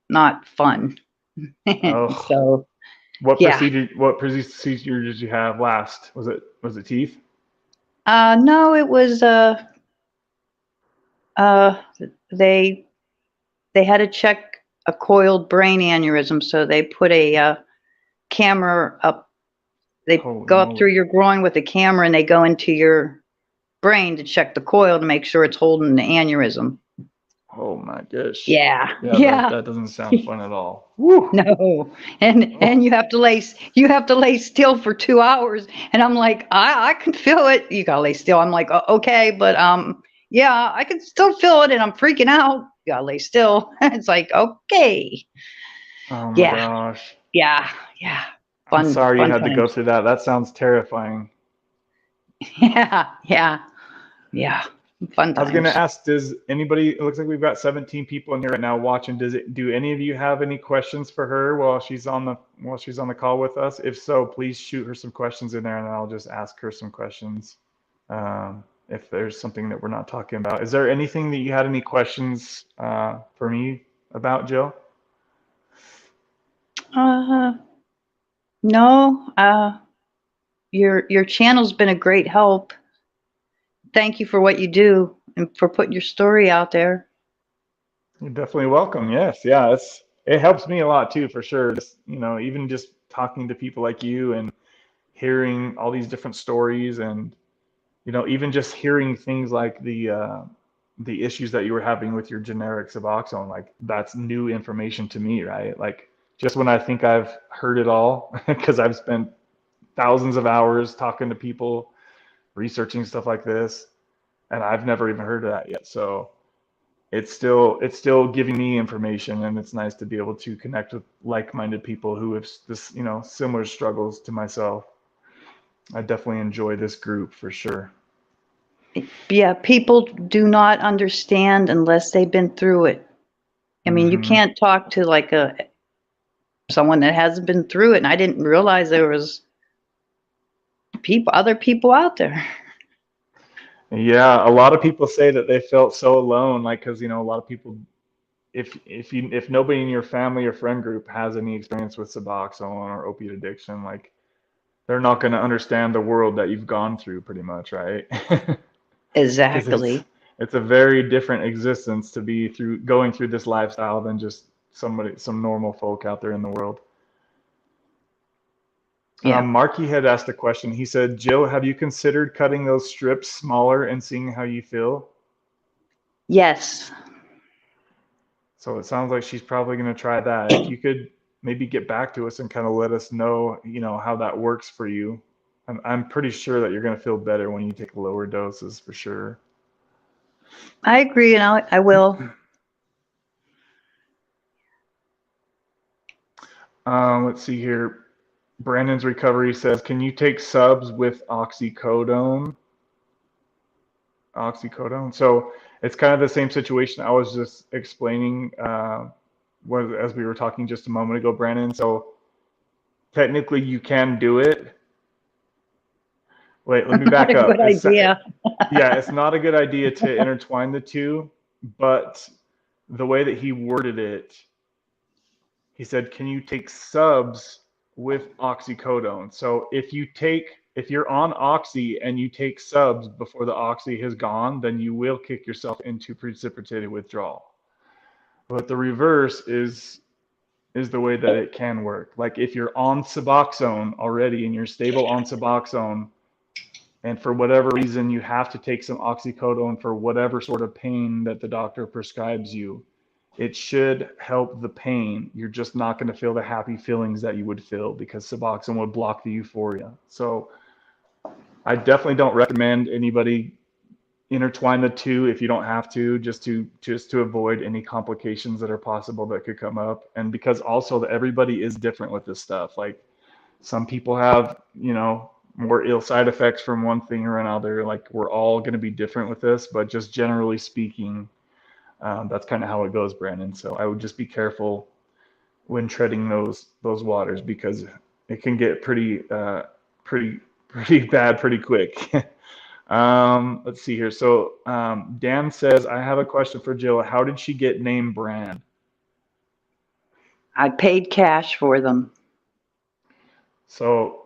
not fun. Oh. So what procedure did you have last? Was it teeth? No, it was they had to check a coiled brain aneurysm, so they put a camera up. They go up through your groin with a camera, and they go into your brain to check the coil to make sure it's holding the aneurysm. Oh my gosh. Yeah. That doesn't sound fun at all. Woo. No. And you have to lay still for 2 hours. And I'm like, I can feel it. You gotta lay still. I'm like, okay, but yeah, I can still feel it, and I'm freaking out. You gotta lay still. It's like, okay. Oh my gosh. Yeah. I'm sorry you had to go through that. That sounds terrifying. Yeah. Fun times. I was going to ask, does anybody, it looks like we've got 17 people in here right now watching. Do any of you have any questions for her while she's on the call with us? If so, please shoot her some questions in there, and I'll just ask her some questions. If there's something that we're not talking about. Is there anything that you had any questions for me about, Jill? No. Your channel's been a great help. Thank you for what you do and for putting your story out there. You're definitely welcome. Yes. Yeah. It helps me a lot too, for sure. Just, even just talking to people like you and hearing all these different stories, and, even just hearing things like the issues that you were having with your generic Suboxone, like that's new information to me, right? Like, just when I think I've heard it all, because I've spent thousands of hours talking to people researching stuff like this, and I've never even heard of that yet. So it's still giving me information, and it's nice to be able to connect with like-minded people who have this, similar struggles to myself. I definitely enjoy this group for sure. Yeah, people do not understand unless they've been through it. I mean, you can't talk to like someone that hasn't been through it, and I didn't realize there was other people out there. Yeah, a lot of people say that they felt so alone, like, because a lot of people, if nobody in your family or friend group has any experience with Suboxone or opiate addiction, like, they're not going to understand the world that you've gone through, pretty much, right? Because Exactly. it's a very different existence to be going through this lifestyle than just some normal folk out there in the world. Yeah. Marky had asked a question. He said, Jill, have you considered cutting those strips smaller and seeing how you feel? Yes. So it sounds like she's probably going to try that. If you could maybe get back to us and kind of let us know, how that works for you. I'm pretty sure that you're going to feel better when you take lower doses for sure. I agree, and I will. Let's see here. Brandon's Recovery says, can you take subs with oxycodone? So it's kind of the same situation I was just explaining as we were talking just a moment ago, Brandon. So technically you can do it. Wait, let me back up. Good idea. Yeah, it's not a good idea to intertwine the two, but the way that he worded it, he said, can you take subs with oxycodone? So if you're on oxy and you take subs before the oxy has gone, then you will kick yourself into precipitated withdrawal. But the reverse is the way that it can work. Like if you're on Suboxone already and you're stable on Suboxone, and for whatever reason you have to take some oxycodone for whatever sort of pain that the doctor prescribes you, it should help the pain. You're just not going to feel the happy feelings that you would feel because Suboxone would block the euphoria. So I definitely don't recommend anybody intertwine the two if you don't have to, just to avoid any complications that are possible that could come up. And because also that everybody is different with this stuff. Like some people have, more ill side effects from one thing or another. Like we're all going to be different with this, but just generally speaking, that's kind of how it goes, Brandon. So I would just be careful when treading those waters because it can get pretty bad pretty quick. Let's see here. So Dan says, I have a question for Jill. How did she get name brand? I paid cash for them. So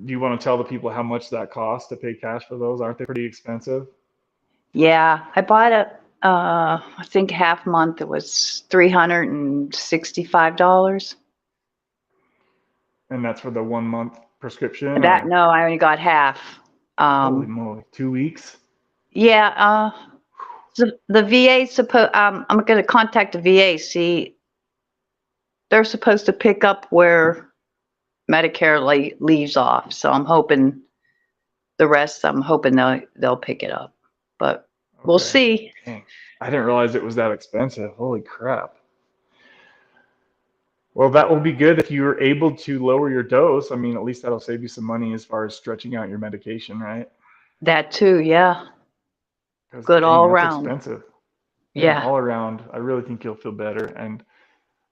do you want to tell the people how much that costs to pay cash for those? Aren't they pretty expensive? Yeah, I bought I think half month it was $365. And that's for the 1 month prescription? No, I only got half. Holy moly, 2 weeks? Yeah, so the VA I'm going to contact the VA, see, they're supposed to pick up where Medicare leaves off. So I'm hoping they'll pick it up, but we'll see. Dang. I didn't realize it was that expensive. Holy crap. Well, that will be good if you're able to lower your dose. I mean, at least that'll save you some money as far as stretching out your medication, right? That too, yeah. Good Dang, all that's around. expensive. Yeah. All around. I really think you'll feel better. And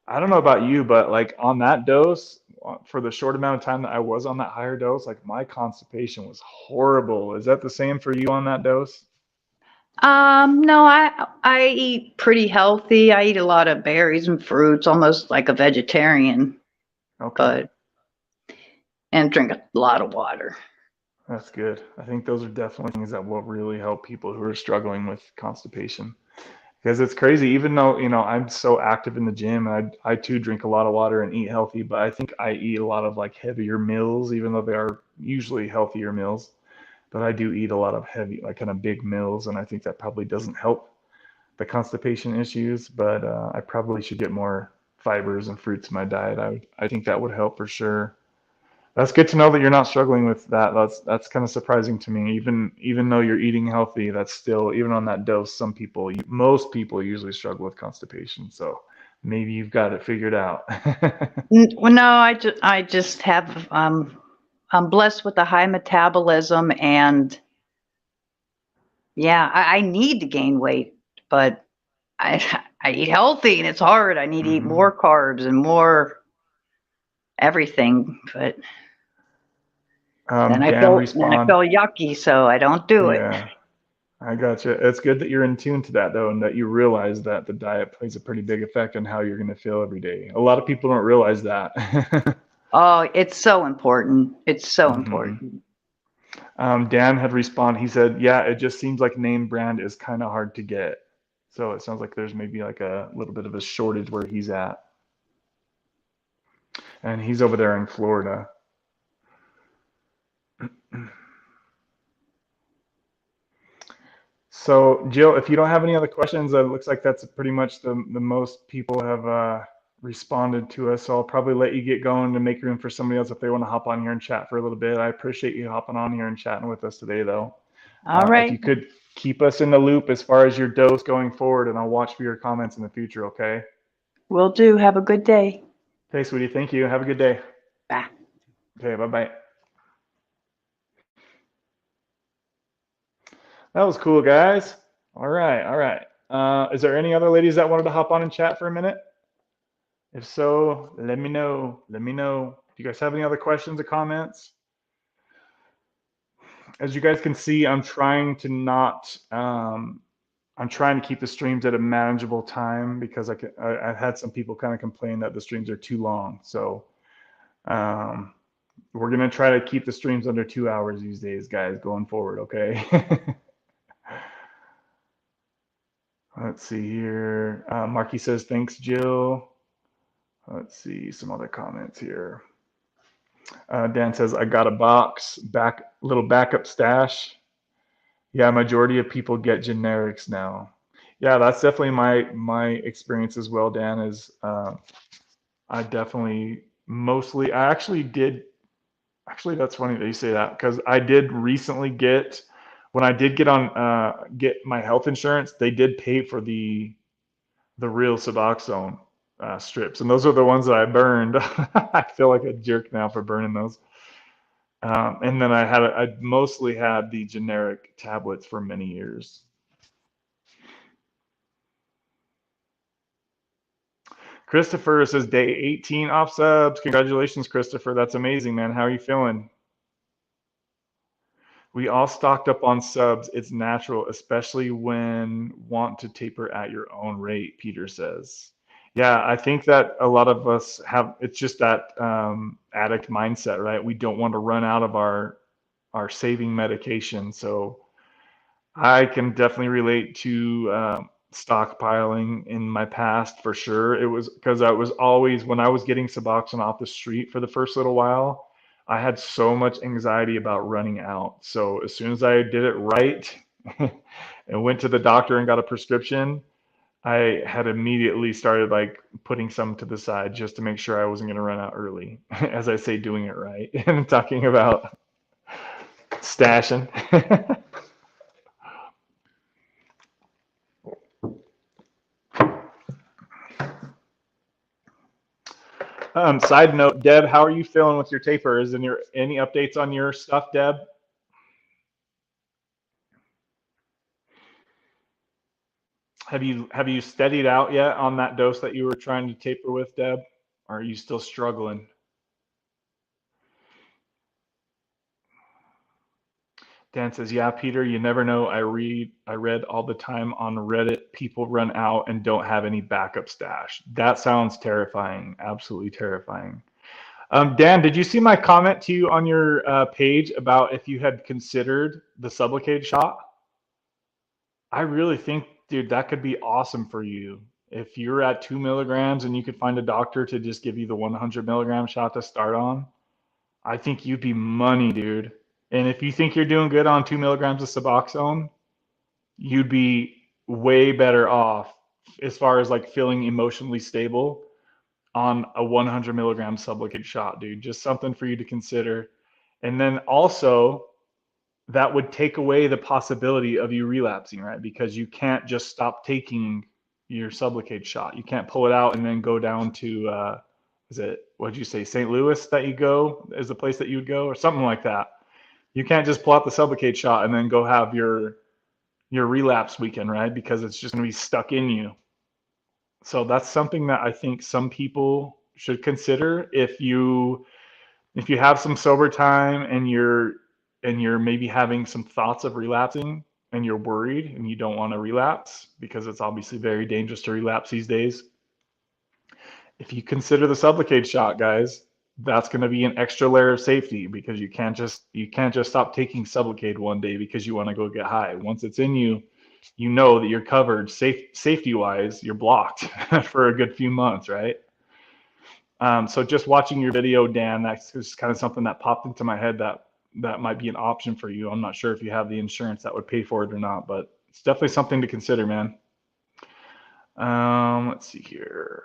I don't know about you, but like on that dose, for the short amount of time that I was on that higher dose, like my constipation was horrible. Is that the same for you on that dose? No, I eat pretty healthy. I eat a lot of berries and fruits, almost like a vegetarian. Okay. And drink a lot of water. That's good. I think those are definitely things that will really help people who are struggling with constipation. Because it's crazy, even though, I'm so active in the gym, and I too drink a lot of water and eat healthy, but I think I eat a lot of like heavier meals, even though they are usually healthier meals. But I do eat a lot of heavy, like kind of big meals, and I think that probably doesn't help the constipation issues, but I probably should get more fibers and fruits in my diet. I think that would help for sure. That's good to know that you're not struggling with that. That's kind of surprising to me. Even though you're eating healthy, that's still, even on that dose, most people usually struggle with constipation. So maybe you've got it figured out. Well, no, I just have I'm blessed with a high metabolism, and yeah, I need to gain weight, but I eat healthy and it's hard. I need to eat Mhm. more carbs and more everything, but then Dan I respond. feel yucky, so I don't do it. Yeah, I gotcha. It's good that you're in tune to that though, and that you realize that the diet plays a pretty big effect on how you're going to feel every day. A lot of people don't realize that. Oh, it's so important. It's so hmm important. Dan had responded. He said, "Yeah, it just seems like name brand is kind of hard to get. So it sounds like there's maybe like a little bit of a shortage where he's at, and he's over there in Florida." So, Jill, if you don't have any other questions, it looks like that's pretty much the most people have responded to us. So I'll probably let you get going to make room for somebody else if they want to hop on here and chat for a little bit. I appreciate you hopping on here and chatting with us today, though. All If right. you could keep us in the loop as far as your dose going forward, and I'll watch for your comments in the future, okay? Will do. Have a good day. Okay, sweetie. Thank you. Have a good day. Bye. Okay, bye-bye. That was cool, guys. All right, all right. Is there any other ladies that wanted to hop on and chat for a minute? If so, let me know. Let me know. Do you guys have any other questions or comments? As you guys can see, I'm trying to not. I'm trying to keep the streams at a manageable time because I've had some people kind of complain that the streams are too long. So um, we're gonna try to keep the streams under 2 hours these days, guys, going forward. Okay. Let's see here. Marky says, thanks, Jill. Let's see some other comments here. Dan says, I got a box, little backup stash. Yeah, majority of people get generics now. Yeah, that's definitely my experience as well, Dan, is I definitely mostly, I actually did, actually that's funny that you say that, because I did recently when I did get my health insurance, they did pay for the real Suboxone strips, and those are the ones that I burned. I feel like a jerk now for burning those. And then I mostly had the generic tablets for many years. Christopher says day 18 off subs. Congratulations, Christopher. That's amazing, man. How are you feeling? We all stocked up on subs. It's natural, especially when want to taper at your own rate, Peter says. Yeah, I think that a lot of us have, it's just that addict mindset, right? We don't want to run out of our saving medication. So I can definitely relate to stockpiling in my past for sure. It was because I was always, when I was getting Suboxone off the street for the first little while, I had so much anxiety about running out. So as soon as I did it right and went to the doctor and got a prescription, I had immediately started like putting some to the side just to make sure I wasn't going to run out early. As I say, doing it right and talking about stashing. Side note, Deb, how are you feeling with your taper? Is there any updates on your stuff, Deb? Have you steadied out yet on that dose that you were trying to taper with, Deb? Or are you still struggling? Dan says, yeah, Peter, you never know. I read all the time on Reddit, people run out and don't have any backup stash. That sounds terrifying. Absolutely terrifying. Dan, did you see my comment to you on your page about if you had considered the Sublocade shot? I really think, dude, that could be awesome for you. If you're at 2 milligrams and you could find a doctor to just give you the 100 milligram shot to start on, I think you'd be money, dude. And if you think you're doing good on 2 milligrams of Suboxone, you'd be way better off as far as like feeling emotionally stable on a 100 milligram Sublocade shot, dude. Just something for you to consider. And then also, that would take away the possibility of you relapsing, right? Because you can't just stop taking your Sublocade shot. You can't pull it out and then go down to, what'd you say, St. Louis that you go, is the place that you would go, or something like that. You can't just pull out the Sublocade shot and then go have your relapse weekend, right? Because it's just going to be stuck in you. So that's something that I think some people should consider if you have some sober time and you're maybe having some thoughts of relapsing and you're worried and you don't want to relapse because it's obviously very dangerous to relapse these days. If you consider the Sublocade shot, guys, that's going to be an extra layer of safety because you can't just stop taking Sublocade one day because you want to go get high. Once it's in you, you know that you're covered safety-wise. You're blocked for a good few months, right? So just watching your video, Dan, that's just kind of something that popped into my head that might be an option for you. I'm not sure if you have the insurance that would pay for it or not, but it's definitely something to consider, man. Let's see here.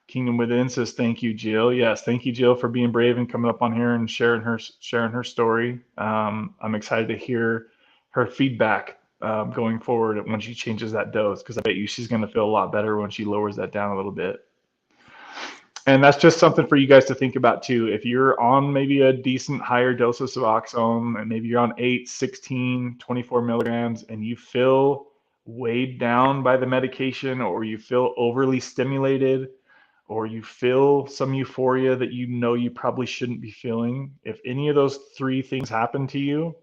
Kingdom Within says, thank you, Jill. Yes, thank you, Jill, for being brave and coming up on here and sharing her story. I'm excited to hear her feedback going forward when she changes that dose, because I bet you she's going to feel a lot better when she lowers that down a little bit. And that's just something for you guys to think about too. If you're on maybe a decent higher dose of Suboxone, and maybe you're on 8, 16, 24 milligrams, and you feel weighed down by the medication, or you feel overly stimulated, or you feel some euphoria that you know you probably shouldn't be feeling, if any of those 3 things happen to you,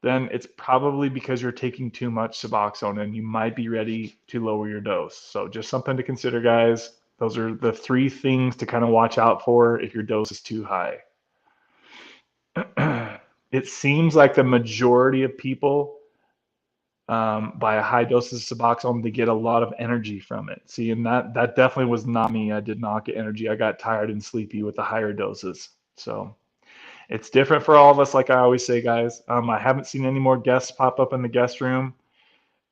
then it's probably because you're taking too much Suboxone and you might be ready to lower your dose. So just something to consider, guys. Those are the 3 things to kind of watch out for if your dose is too high. It seems like the majority of people, by a high dose of Suboxone, they get a lot of energy from it. See, and that definitely was not me. I did not get energy. I got tired and sleepy with the higher doses. So it's different for all of us, like I always say, guys. I haven't seen any more guests pop up in the guest room.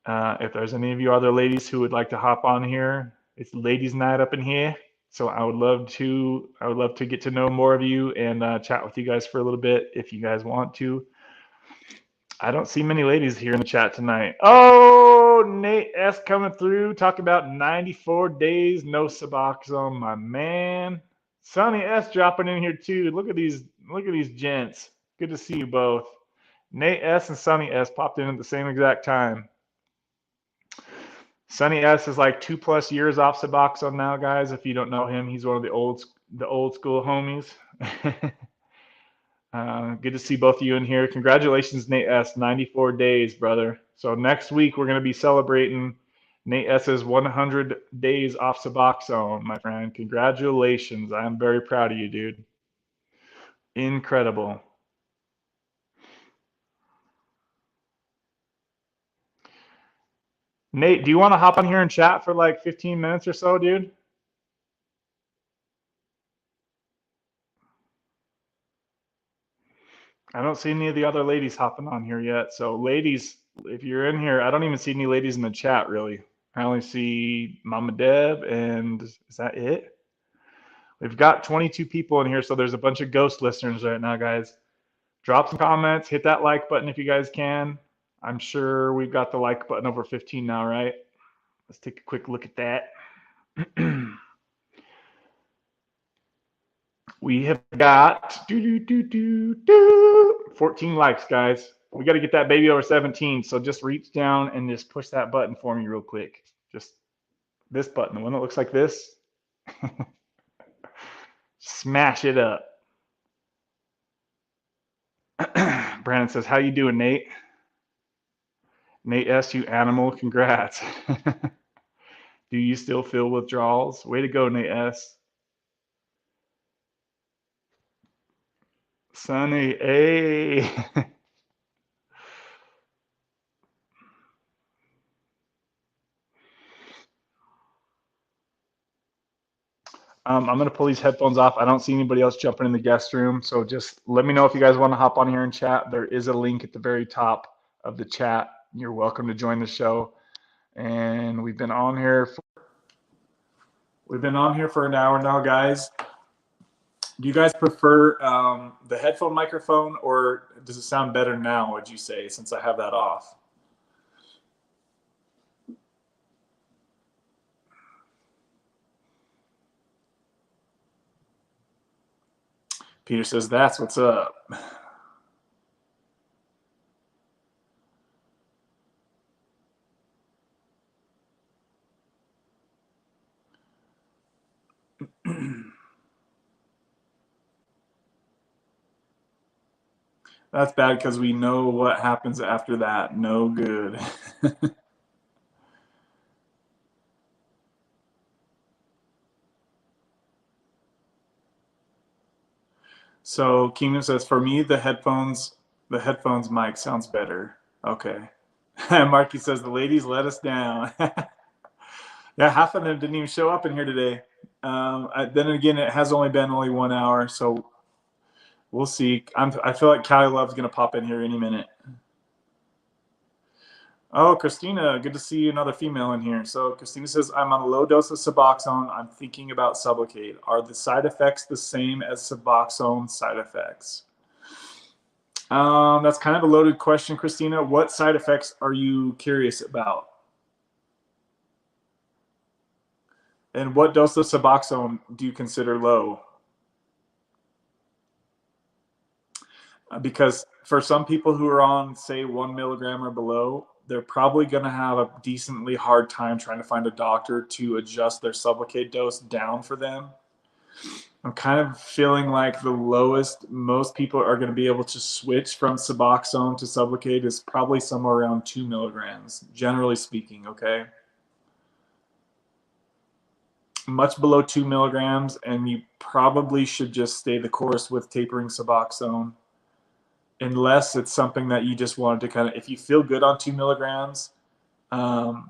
If there's any of you other ladies who would like to hop on here, it's ladies' night up in here. So I would love to get to know more of you and chat with you guys for a little bit if you guys want to. I don't see many ladies here in the chat tonight. Oh, Nate S coming through. Talk about 94 days, no Suboxone, my man. Sonny S dropping in here too. Look at these gents. Good to see you both. Nate S and Sonny S popped in at the same exact time. Sonny S is like 2+ years off Suboxone now, guys. If you don't know him, he's one of the old school homies. Good to see both of you in here. Congratulations, Nate S. 94 days, brother. So next week, we're going to be celebrating Nate S.'s 100 days off Suboxone, my friend. Congratulations. I am very proud of you, dude. Incredible. Nate, do you want to hop on here and chat for like 15 minutes or so, dude? I don't see any of the other ladies hopping on here yet. So ladies, if you're in here, I don't even see any ladies in the chat, really. I only see Mama Deb, and is that it? We've got 22 people in here, so there's a bunch of ghost listeners right now, guys. Drop some comments, hit that like button if you guys can. I'm sure we've got the like button over 15 now, right? Let's take a quick look at that. We have got 14 likes, guys. We got to get that baby over 17. So just reach down and just push that button for me real quick. Just this button, the one that looks like this. Smash it up. Brandon says, how you doing, Nate? Nate S, you animal, congrats. Do you still feel withdrawals? Way to go, Nate S. Sunny A. I'm going to pull these headphones off. I don't see anybody else jumping in the guest room. So just let me know if you guys want to hop on here and chat. There is a link at the very top of the chat. You're welcome to join the show. And we've been on here for We've been on here for an hour now, guys. Do you guys prefer the headphone microphone, or does it sound better now, would you say, since I have that off? Peter says, that's what's up. That's bad because we know what happens after that. No good. So Kingdom says, for me, the headphones mic sounds better. Okay. Marky says, the ladies let us down. Yeah, half of them didn't even show up in here today. Then again, it has only been 1 hour, so we'll see. I feel like Callie Love's going to pop in here any minute. Oh, Christina, good to see another female in here. So Christina says, I'm on a low dose of Suboxone. I'm thinking about Sublocade. Are the side effects the same as Suboxone side effects? That's kind of a loaded question, Christina. What side effects are you curious about? And what dose of Suboxone do you consider low? Because for some people who are on, say, 1 milligram or below, they're probably going to have a decently hard time trying to find a doctor to adjust their Sublocade dose down for them. I'm kind of feeling like the lowest most people are going to be able to switch from Suboxone to Sublocade is probably somewhere around 2 milligrams, generally speaking, okay? Much below 2 milligrams, and you probably should just stay the course with tapering Suboxone, unless it's something that you just wanted to kind of, if you feel good on 2 milligrams, and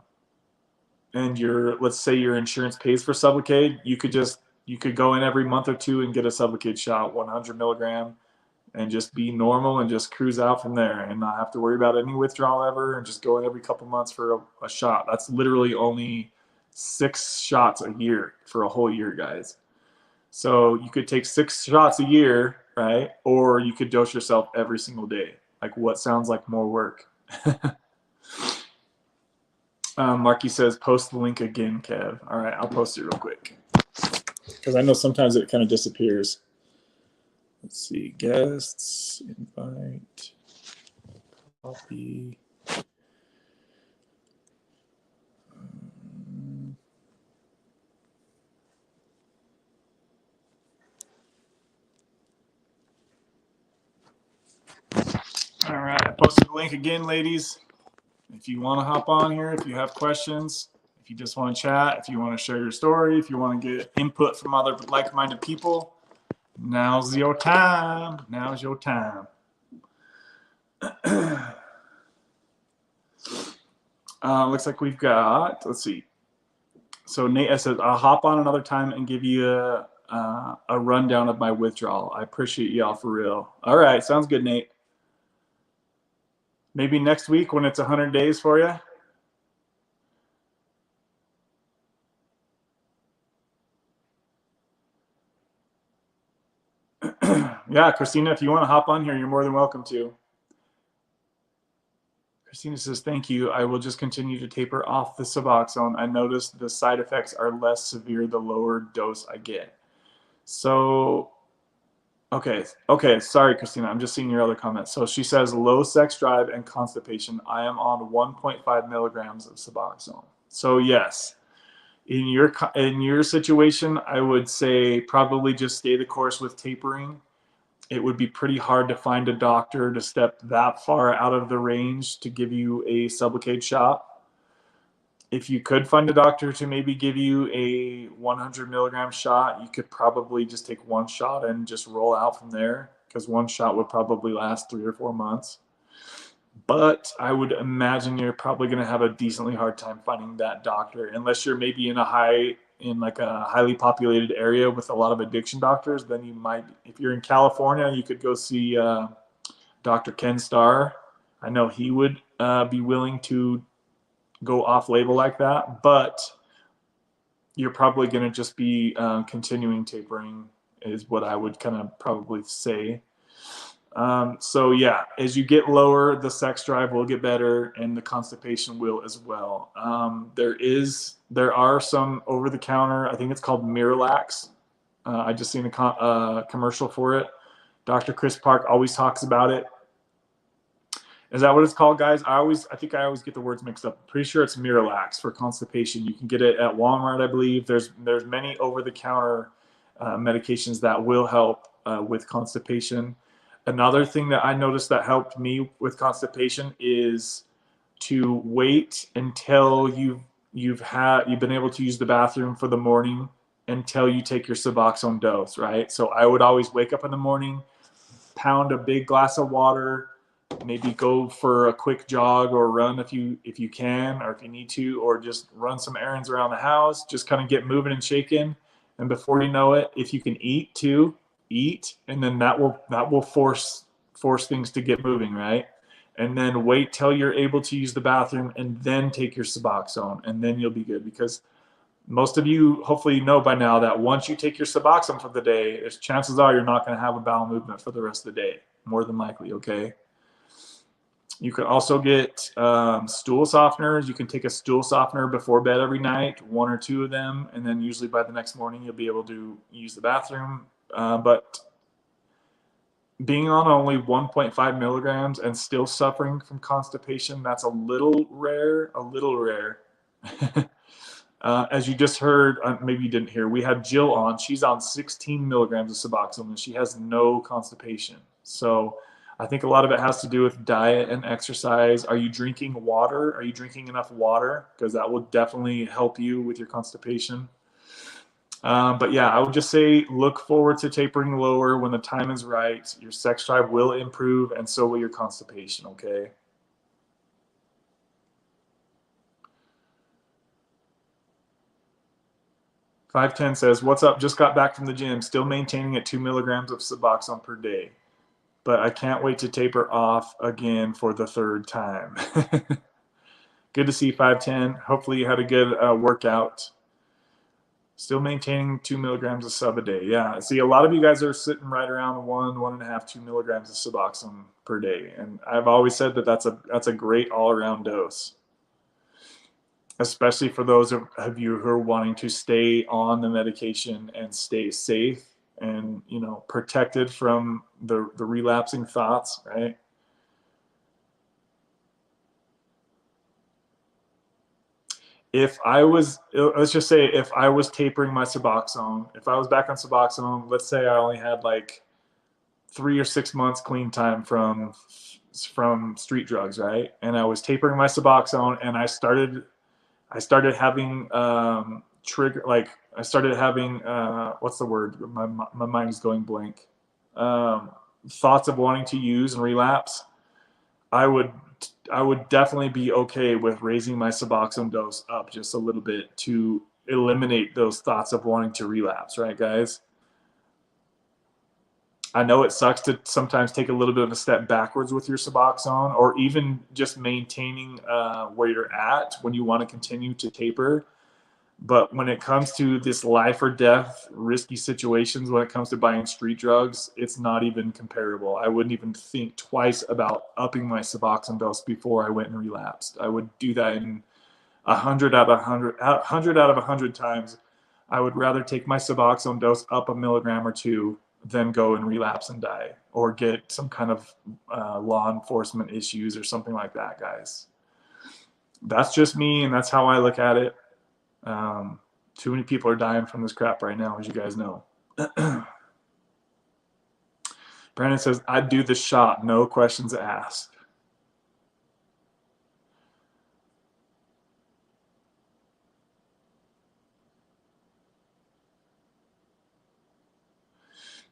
let's say your insurance pays for Sublocade, you could go in every month or two and get a Sublocade shot, 100 milligram, and just be normal and just cruise out from there and not have to worry about any withdrawal ever, and just go in every couple months for a shot. That's literally only 6 shots a year for a whole year, guys. So you could take 6 shots a year, right? Or you could dose yourself every single day. Like, what sounds like more work? Marky says, post the link again, Kev. All right, I'll post it real quick, because I know sometimes it kind of disappears. Let's see, guests, invite, copy. All right, I posted the link again, ladies. If you want to hop on here, if you have questions, if you just want to chat, if you want to share your story, if you want to get input from other like-minded people, now's your time. Now's your time. Looks like we've got, let's see. So Nate says, I'll hop on another time and give you a rundown of my withdrawal. I appreciate y'all for real. All right, sounds good, Nate. Maybe next week when it's 100 days for you. Yeah, Christina, if you want to hop on here, you're more than welcome to. Christina says, thank you. I will just continue to taper off the Suboxone. I noticed the side effects are less severe the lower dose I get. So, okay. Sorry, Christina. I'm just seeing your other comments. So she says, low sex drive and constipation. I am on 1.5 milligrams of Suboxone. So yes, in your situation, I would say probably just stay the course with tapering. It would be pretty hard to find a doctor to step that far out of the range to give you a Sublocade shot. If you could find a doctor to maybe give you a 100 milligram shot, you could probably just take 1 shot and just roll out from there, because 1 shot would probably last 3 or 4 months. But I would imagine you're probably going to have a decently hard time finding that doctor, unless you're maybe in a highly populated area with a lot of addiction doctors. Then you might, if you're in California, you could go see Dr. Ken Starr. I know he would be willing to go off label like that. But you're probably going to just be continuing tapering is what I would kind of probably say. So yeah, as you get lower, the sex drive will get better and the constipation will as well. There are some over the counter, I think it's called Miralax. I just seen a commercial for it. Dr. Chris Park always talks about it. Is that what it's called, guys? I think I always get the words mixed up. Pretty sure it's Miralax for constipation. You can get it at Walmart, I believe. There's many over-the-counter medications that will help with constipation. Another thing that I noticed that helped me with constipation is to wait until you've been able to use the bathroom for the morning until you take your Suboxone dose, right? So I would always wake up in the morning, pound a big glass of water, maybe go for a quick jog or run if you can, or if you need to, or just run some errands around the house, just kind of get moving and shaking. And before you know it, if you can eat too, eat, and then that will force things to get moving, right? And then wait till you're able to use the bathroom and then take your Suboxone, and then you'll be good. Because most of you hopefully know by now that once you take your Suboxone for the day, there's chances are you're not going to have a bowel movement for the rest of the day, more than likely, okay? You can also get stool softeners. You can take a stool softener before bed every night, 1 or 2 of them, and then usually by the next morning you'll be able to use the bathroom. But being on only 1.5 milligrams and still suffering from constipation, that's a little rare, as you just heard, maybe you didn't hear, we had Jill on. She's on 16 milligrams of Suboxone and she has no constipation. So I think a lot of it has to do with diet and exercise. Are you drinking water? Are you drinking enough water? Because that will definitely help you with your constipation. But yeah, I would just say look forward to tapering lower when the time is right. Your sex drive will improve and so will your constipation, okay? $510 says, what's up? Just got back from the gym, still maintaining at 2 milligrams of Suboxone per day. But I can't wait to taper off again for the 3rd time. Good to see 510. Hopefully you had a good workout. Still maintaining 2 milligrams of sub a day. Yeah, see, a lot of you guys are sitting right around 1.5, 2 milligrams of Suboxone per day. And I've always said that that's a great all-around dose, especially for those of you who are wanting to stay on the medication and stay safe and, you know, protected from the relapsing thoughts, right? If I was, let's just say if I was tapering my Suboxone, if I was back on Suboxone, let's say I only had like 3 or 6 months clean time from street drugs, right? And I was tapering my Suboxone and I started having what's the word? My mind is going blank. Thoughts of wanting to use and relapse. I would definitely be okay with raising my Suboxone dose up just a little bit to eliminate those thoughts of wanting to relapse, right, guys? I know it sucks to sometimes take a little bit of a step backwards with your Suboxone, or even just maintaining where you're at when you want to continue to taper. But when it comes to this life or death risky situations, when it comes to buying street drugs, it's not even comparable. I wouldn't even think twice about upping my Suboxone dose before I went and relapsed. I would do that in 100 out of 100 times. I would rather take my Suboxone dose up 1 milligram or 2 than go and relapse and die or get some kind of law enforcement issues or something like that, guys. That's just me, and that's how I look at it. Too many people are dying from this crap right now, as you guys know. Brandon says, I'd do the shot, no questions asked.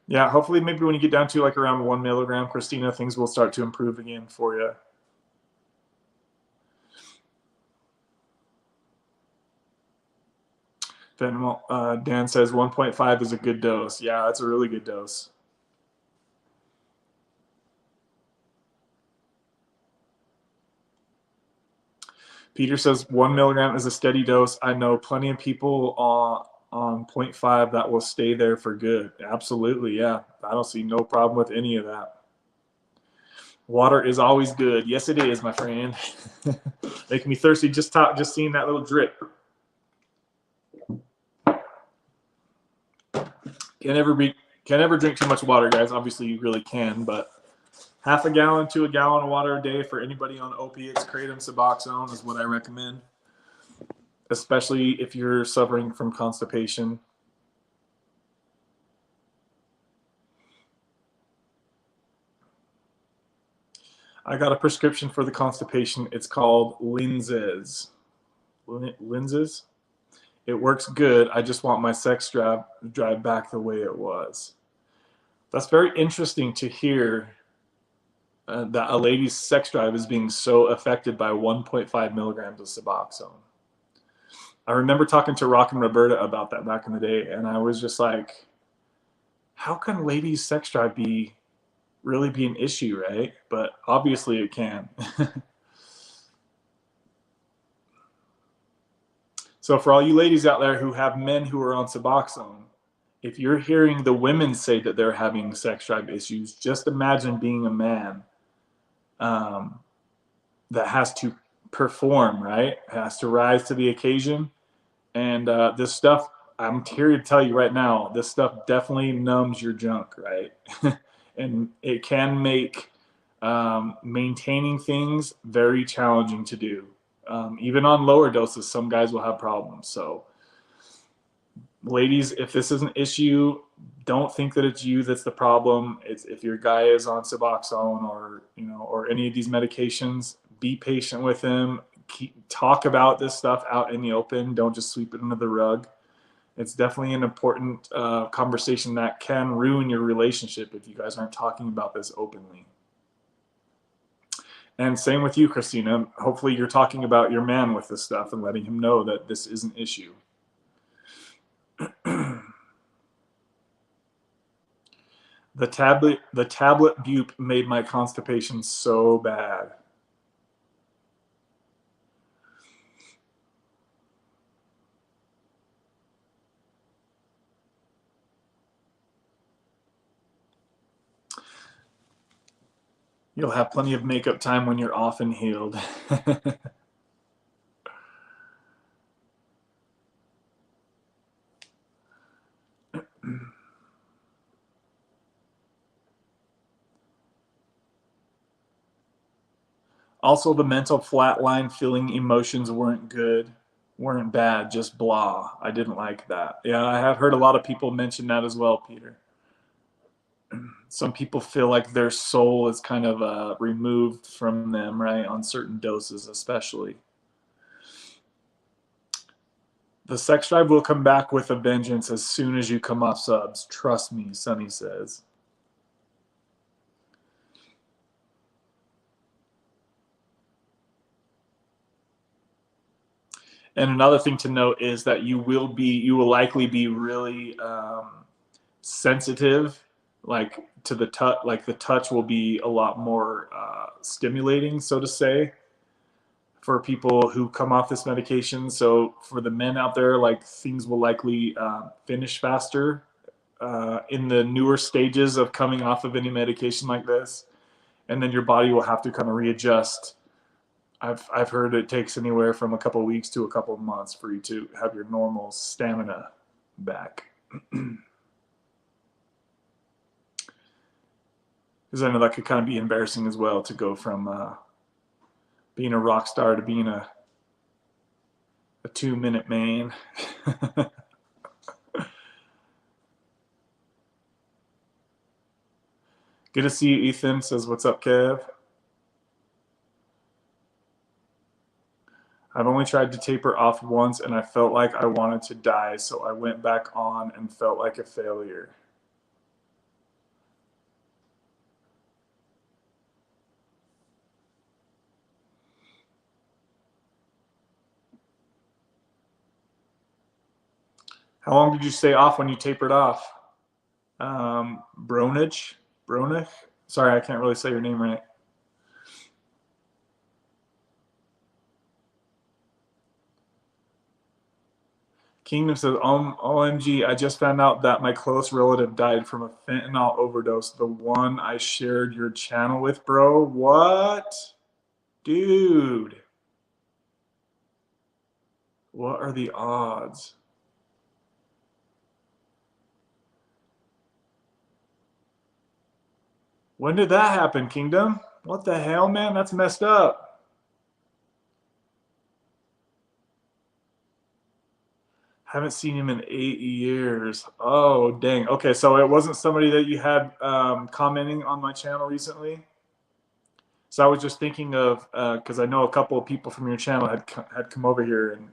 Yeah, hopefully maybe when you get down to like around 1 milligram, Christina, things will start to improve again for you. Venmo, Dan says 1.5 is a good dose. Yeah, that's a really good dose. Peter says 1 milligram is a steady dose. I know plenty of people on 0.5 that will stay there for good. Absolutely, yeah. I don't see no problem with any of that. Water is always good. Yes, it is, my friend. Making me thirsty just seeing that little drip. Can't ever drink too much water, guys. Obviously, you really can, but half a gallon to a gallon of water a day for anybody on opiates, Kratom, Suboxone is what I recommend, especially if you're suffering from constipation. I got a prescription for the constipation. It's called Linzes. Linzes? It works good. I just want my sex drive back the way it was. That's very interesting to hear that a lady's sex drive is being so affected by 1.5 milligrams of Suboxone. I remember talking to Rock and Roberta about that back in the day, and I was just like, how can ladies' sex drive really be an issue, right? But obviously it can. So for all you ladies out there who have men who are on Suboxone, if you're hearing the women say that they're having sex drive issues, just imagine being a man that has to perform, right? Has to rise to the occasion. And this stuff, I'm here to tell you right now, this stuff definitely numbs your junk, right? And it can make maintaining things very challenging to do. Even on lower doses, some guys will have problems. So ladies, if this is an issue, don't think that it's you that's the problem. It's if your guy is on Suboxone or any of these medications, be patient with him. Talk about this stuff out in the open. Don't just sweep it under the rug. It's definitely an important conversation that can ruin your relationship if you guys aren't talking about this openly. And same with you, Christina. Hopefully you're talking about your man with this stuff and letting him know that this is an issue. The tablet bupe made my constipation so bad. You'll have plenty of makeup time when you're off and healed. Also, the mental flatline feeling emotions weren't bad, just blah. I didn't like that. Yeah, I have heard a lot of people mention that as well, Peter. Some people feel like their soul is kind of removed from them, right, on certain doses especially. The sex drive will come back with a vengeance as soon as you come off subs. Trust me, Sonny says. And another thing to note is that you will likely be really sensitive, like to the touch. Like the touch will be a lot more stimulating, so to say, for people who come off this medication. So for the men out there, like things will likely finish faster in the newer stages of coming off of any medication like this, and then your body will have to kind of readjust. I've heard it takes anywhere from a couple of weeks to a couple of months for you to have your normal stamina back. Because I know that could kind of be embarrassing as well to go from being a rock star to being a 2-minute man. Good to see you, Ethan. Says, what's up, Kev? I've only tried to taper off once and I felt like I wanted to die, so I went back on and felt like a failure. How long did you stay off when you tapered off? Bronich? Sorry, I can't really say your name right. Kingdom says, OMG, I just found out that my close relative died from a fentanyl overdose. The one I shared your channel with, bro. What? Dude. What are the odds? When did that happen, Kingdom? What the hell, man? That's messed up. Haven't seen him in 8 years. Oh, dang. Okay, so it wasn't somebody that you had commenting on my channel recently? So I was just thinking of, because I know a couple of people from your channel had come over here and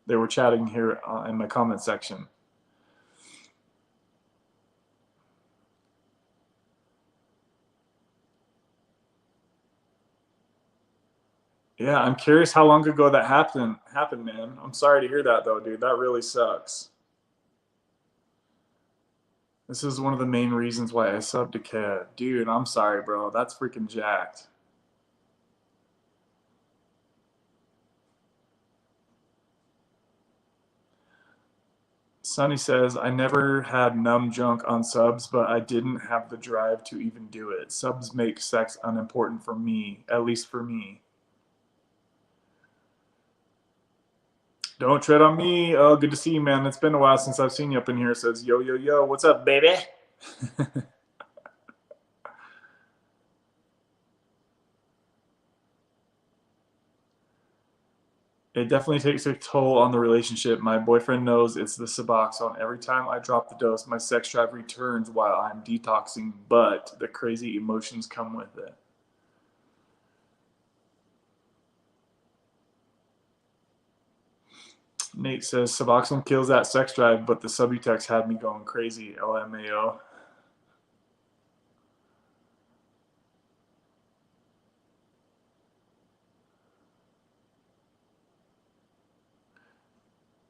they were chatting here in my comment section. Yeah, I'm curious how long ago that happened, man. I'm sorry to hear that, though, dude. That really sucks. This is one of the main reasons why I subbed to Kev. Dude, I'm sorry, bro. That's freaking jacked. Sonny says, I never had numb junk on subs, but I didn't have the drive to even do it. Subs make sex unimportant for me, at least for me. Don't tread on me. Oh, good to see you, man. It's been a while since I've seen you up in here. It says, yo, yo, yo, what's up, baby? It definitely takes a toll on the relationship. My boyfriend knows it's the Suboxone. Every time I drop the dose, my sex drive returns while I'm detoxing, but the crazy emotions come with it. Nate says, Suboxone kills that sex drive, but the Subutex had me going crazy. LMAO.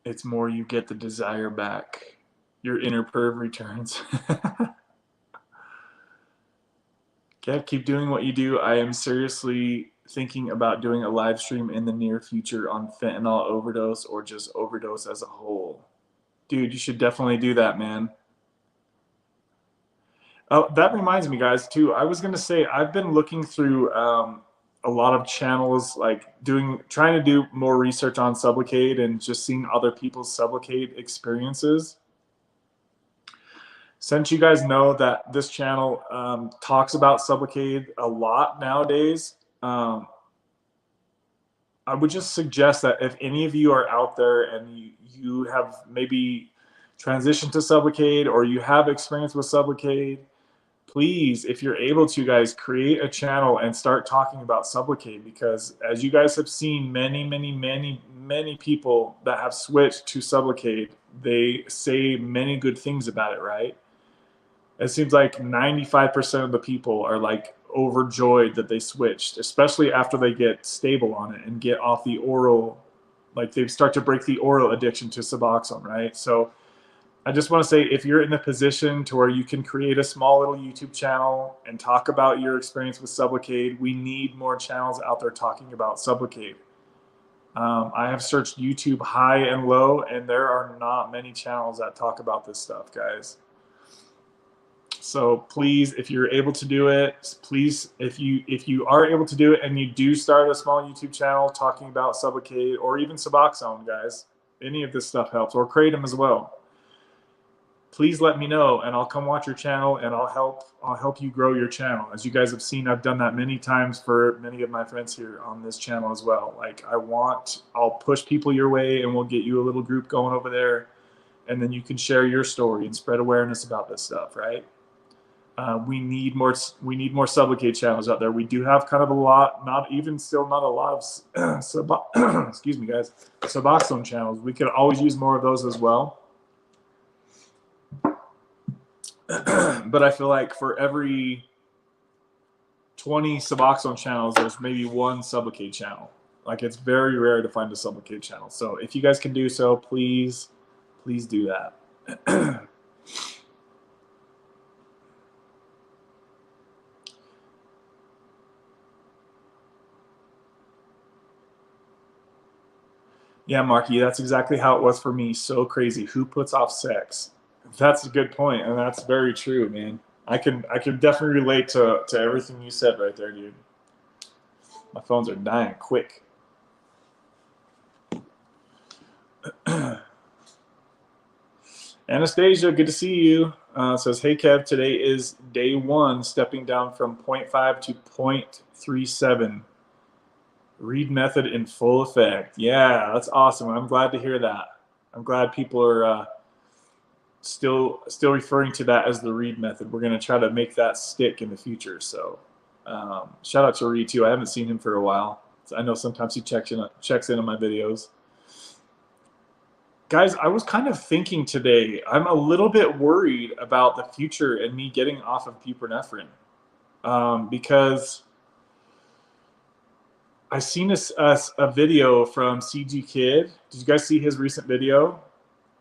It's more you get the desire back. Your inner perv returns. Kev, keep doing what you do. I am seriously thinking about doing a live stream in the near future on fentanyl overdose or just overdose as a whole. Dude, you should definitely do that, man. Oh, that reminds me, guys, too. I was going to say, I've been looking through a lot of channels, like trying to do more research on Sublocade and just seeing other people's Sublocade experiences. Since you guys know that this channel talks about Sublocade a lot nowadays, I would just suggest that if any of you are out there and you have maybe transitioned to Sublocade or you have experience with Sublocade, please, if you're able to, guys, create a channel and start talking about Sublocade, because as you guys have seen, many people that have switched to Sublocade, they say many good things about it, right? It seems like 95% of the people are like overjoyed that they switched, especially after they get stable on it and get off the oral, like they start to break the oral addiction to Suboxone, right? So I just want to say, if you're in a position to where you can create a small little YouTube channel and talk about your experience with Sublocade, we need more channels out there talking about Sublocade. I have searched YouTube high and low, and there are not many channels that talk about this stuff, guys. So please, if you're able to do it, please, if you are able to do it and you do start a small YouTube channel talking about Sublocade or even Suboxone, guys, any of this stuff helps, or Kratom as well. Please let me know, and I'll come watch your channel, and I'll help you grow your channel. As you guys have seen, I've done that many times for many of my friends here on this channel as well. Like I'll push people your way, and we'll get you a little group going over there, and then you can share your story and spread awareness about this stuff, right? We need more Sublocade channels out there. We do have kind of a lot, not a lot of excuse me, guys, Suboxone channels. We could always use more of those as well. But I feel like for every 20 Suboxone channels, there's maybe one Sublocade channel. Like, it's very rare to find a Sublocade channel. So if you guys can do so, please do that. Yeah, Marky, that's exactly how it was for me. So crazy. Who puts off sex? That's a good point, and that's very true, man. I can definitely relate to everything you said right there, dude. My phones are dying quick. Anastasia, good to see you. Says, hey, Kev, today is day 1, stepping down from 0.5 to 0.37. Read method in full effect. Yeah, that's awesome. I'm glad to hear that. I'm glad people are still referring to that as the Reed method. We're going to try to make that stick in the future. So shout out to Reed too. I haven't seen him for a while. I know sometimes he checks in on my videos. Guys, I was kind of thinking today, I'm a little bit worried about the future and me getting off of buprenorphine because I seen a video from CG Kid. Did you guys see his recent video?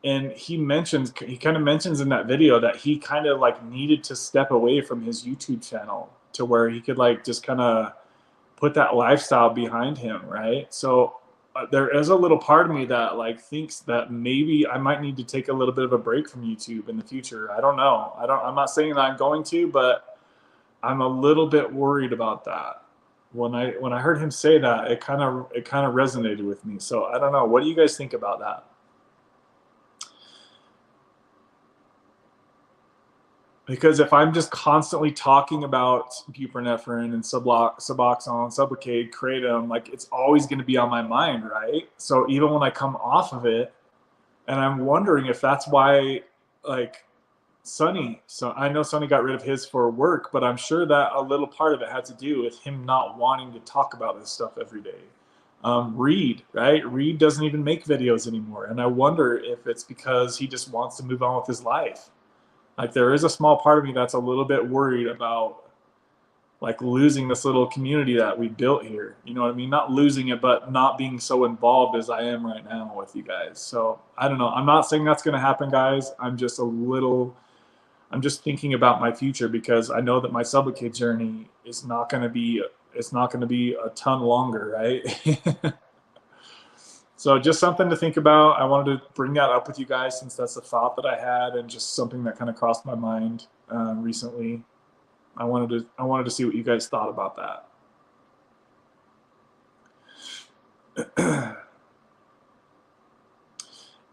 And he kind of mentions in that video that he kind of like needed to step away from his YouTube channel to where he could like just kind of put that lifestyle behind him, right? So there is a little part of me that like thinks that maybe I might need to take a little bit of a break from YouTube in the future. I don't know. I'm not saying that I'm going to, but I'm a little bit worried about that. When I heard him say that, it kind of resonated with me. So I don't know. What do you guys think about that? Because if I'm just constantly talking about buprenorphine and Suboxone, Sublocade, Kratom, like it's always going to be on my mind, right? So even when I come off of it, and I'm wondering if that's why, like Sonny, so I know Sonny got rid of his for work, but I'm sure that a little part of it had to do with him not wanting to talk about this stuff every day. Reed, right? Reed doesn't even make videos anymore, and I wonder if it's because he just wants to move on with his life. Like there is a small part of me that's a little bit worried about like losing this little community that we built here. You know what I mean? Not losing it, but not being so involved as I am right now with you guys. So I don't know. I'm not saying that's going to happen, guys. I'm just thinking about my future because I know that my Sublocade journey is not going to be a ton longer, right? So just something to think about. I wanted to bring that up with you guys since that's a thought that I had and just something that kind of crossed my mind recently. I wanted to see what you guys thought about that.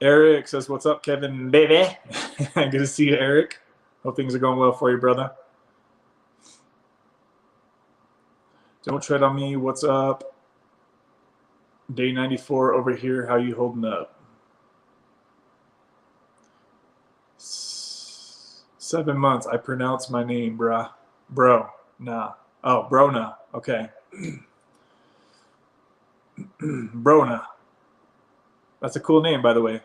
Eric says, "What's up, Kevin, baby?" Good to see you, Eric. Hope things are going well for you, brother. Don't tread on me. What's up? Day 94 over here. How you holding up? 7 months. I pronounce my name, bruh. Bro. Nah. Oh, Brona. Okay. Brona. That's a cool name, by the way.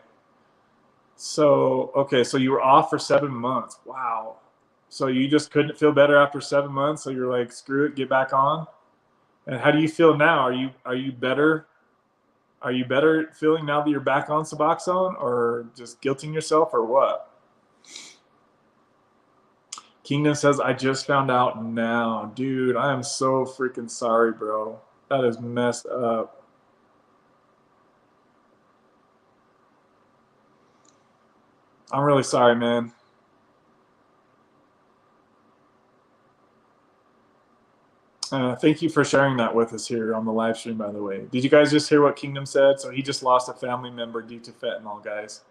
So, okay. So you were off for 7 months. Wow. So you just couldn't feel better after 7 months. So you're like, screw it, get back on. And how do you feel now? Are you better? Are you better feeling now that you're back on Suboxone, or just guilting yourself, or what? Kingdom says, I just found out now. Dude, I am so freaking sorry, bro. That is messed up. I'm really sorry, man. Thank you for sharing that with us here on the live stream, by the way. Did you guys just hear what Kingdom said? So he just lost a family member due to fentanyl, guys.